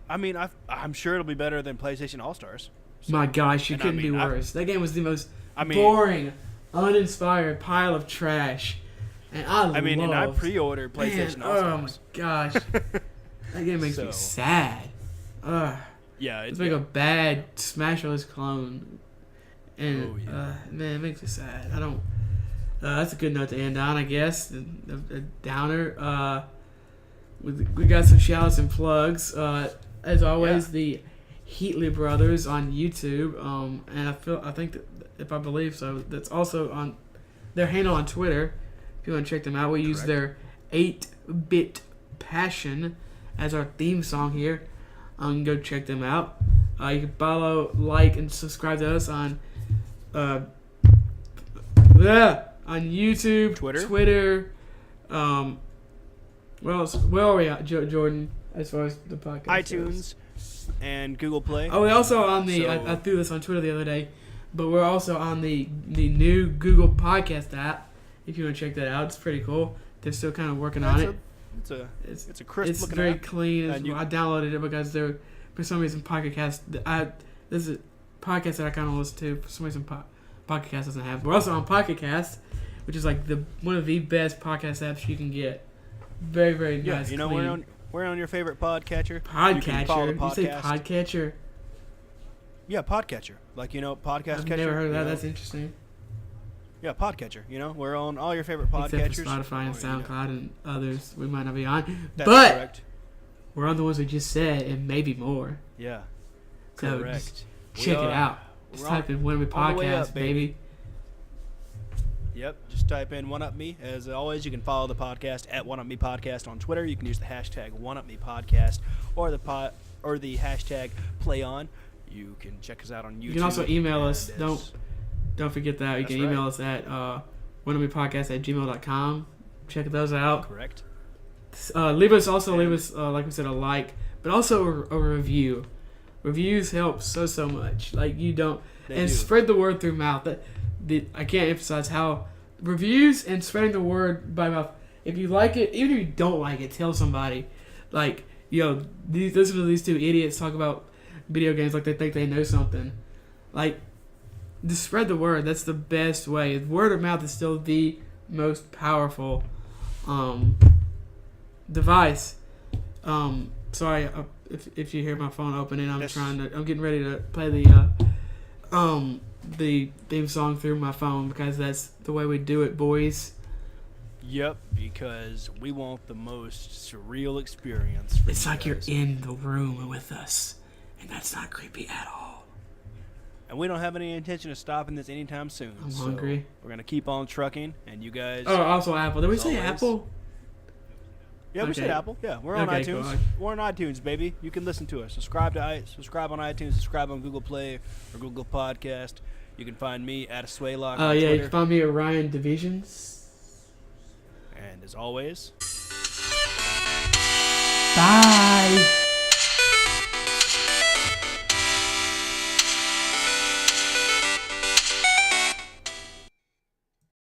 I mean, I'm sure it'll be better than PlayStation All Stars. So, my gosh, it couldn't be worse. That game was the most boring, uninspired pile of trash. And I pre-ordered PlayStation All Stars. Oh my gosh, that game makes me sad. Yeah, it's like a bad Smash Bros. Clone, and man, it makes me sad. I don't. That's a good note to end on, I guess. A downer. we got some shout-outs and plugs. As always, the Heatley Brothers on YouTube. And I think that, if I believe so, that's also on their handle on Twitter. If you want to check them out, we use their 8-Bit Passion as our theme song here. Go check them out. You can follow, like, and subscribe to us on YouTube, Twitter. Where are we at, Jordan, as far as the podcast iTunes goes? And Google Play. Oh, we're also on the. I threw this on Twitter the other day, but we're also on the new Google Podcast app. If you want to check that out, it's pretty cool. They're still kind of working on it. It's a crisp it's looking very app. clean. I downloaded it because for some reason Pocket Cast. This is a podcast that I kind of listen to. For some reason Pocket Cast doesn't have. We're also on Pocket Cast, which is like one of the best podcast apps you can get. Very, very nice. You know, clean. we're on your favorite podcatcher. Podcatcher. You say podcatcher? Yeah, podcatcher. Like, podcast I've catcher. never heard of that. That's interesting. Yeah, podcatcher. We're on all your favorite podcatchers. Except for Spotify and SoundCloud and others we might not be on. That's but correct. We're on the ones we just said and maybe more. Yeah. So correct. Check it out. Just type in One Up Me Podcast, baby. Yep, just type in One Up Me. As always, you can follow the podcast at One Up Me Podcast on Twitter. You can use the hashtag One Up Me Podcast or the hashtag PlayOn. You can check us out on YouTube. You can also email us. Don't forget that. You can email us at oneupmepodcast@gmail.com. Check those out. Correct. Leave us, like we said, a like, but also a review. Reviews help so much. Like, you don't. They do. Spread the word through mouth. I can't emphasize how reviews and spreading the word by mouth. If you like it, even if you don't like it, tell somebody. Like, listen to these two idiots talk about video games like they think they know something. Like, just spread the word. That's the best way. Word of mouth is still the most powerful device. Sorry if you hear my phone opening. I'm getting ready to play the theme song through my phone because that's the way we do it, boys. Yep, because we want the most surreal experience. It's like you're in the room with us, and that's not creepy at all. And we don't have any intention of stopping this anytime soon. I'm hungry. We're going to keep on trucking, and you guys... Oh, also Apple. Did we say Apple? Yeah, we said Apple. Yeah, we're on iTunes. Cool. We're on iTunes, baby. You can listen to us. Subscribe on iTunes. Subscribe on Google Play or Google Podcast. You can find me at Swaylock on Twitter. You can find me at Ryan Divisions. And as always... Bye!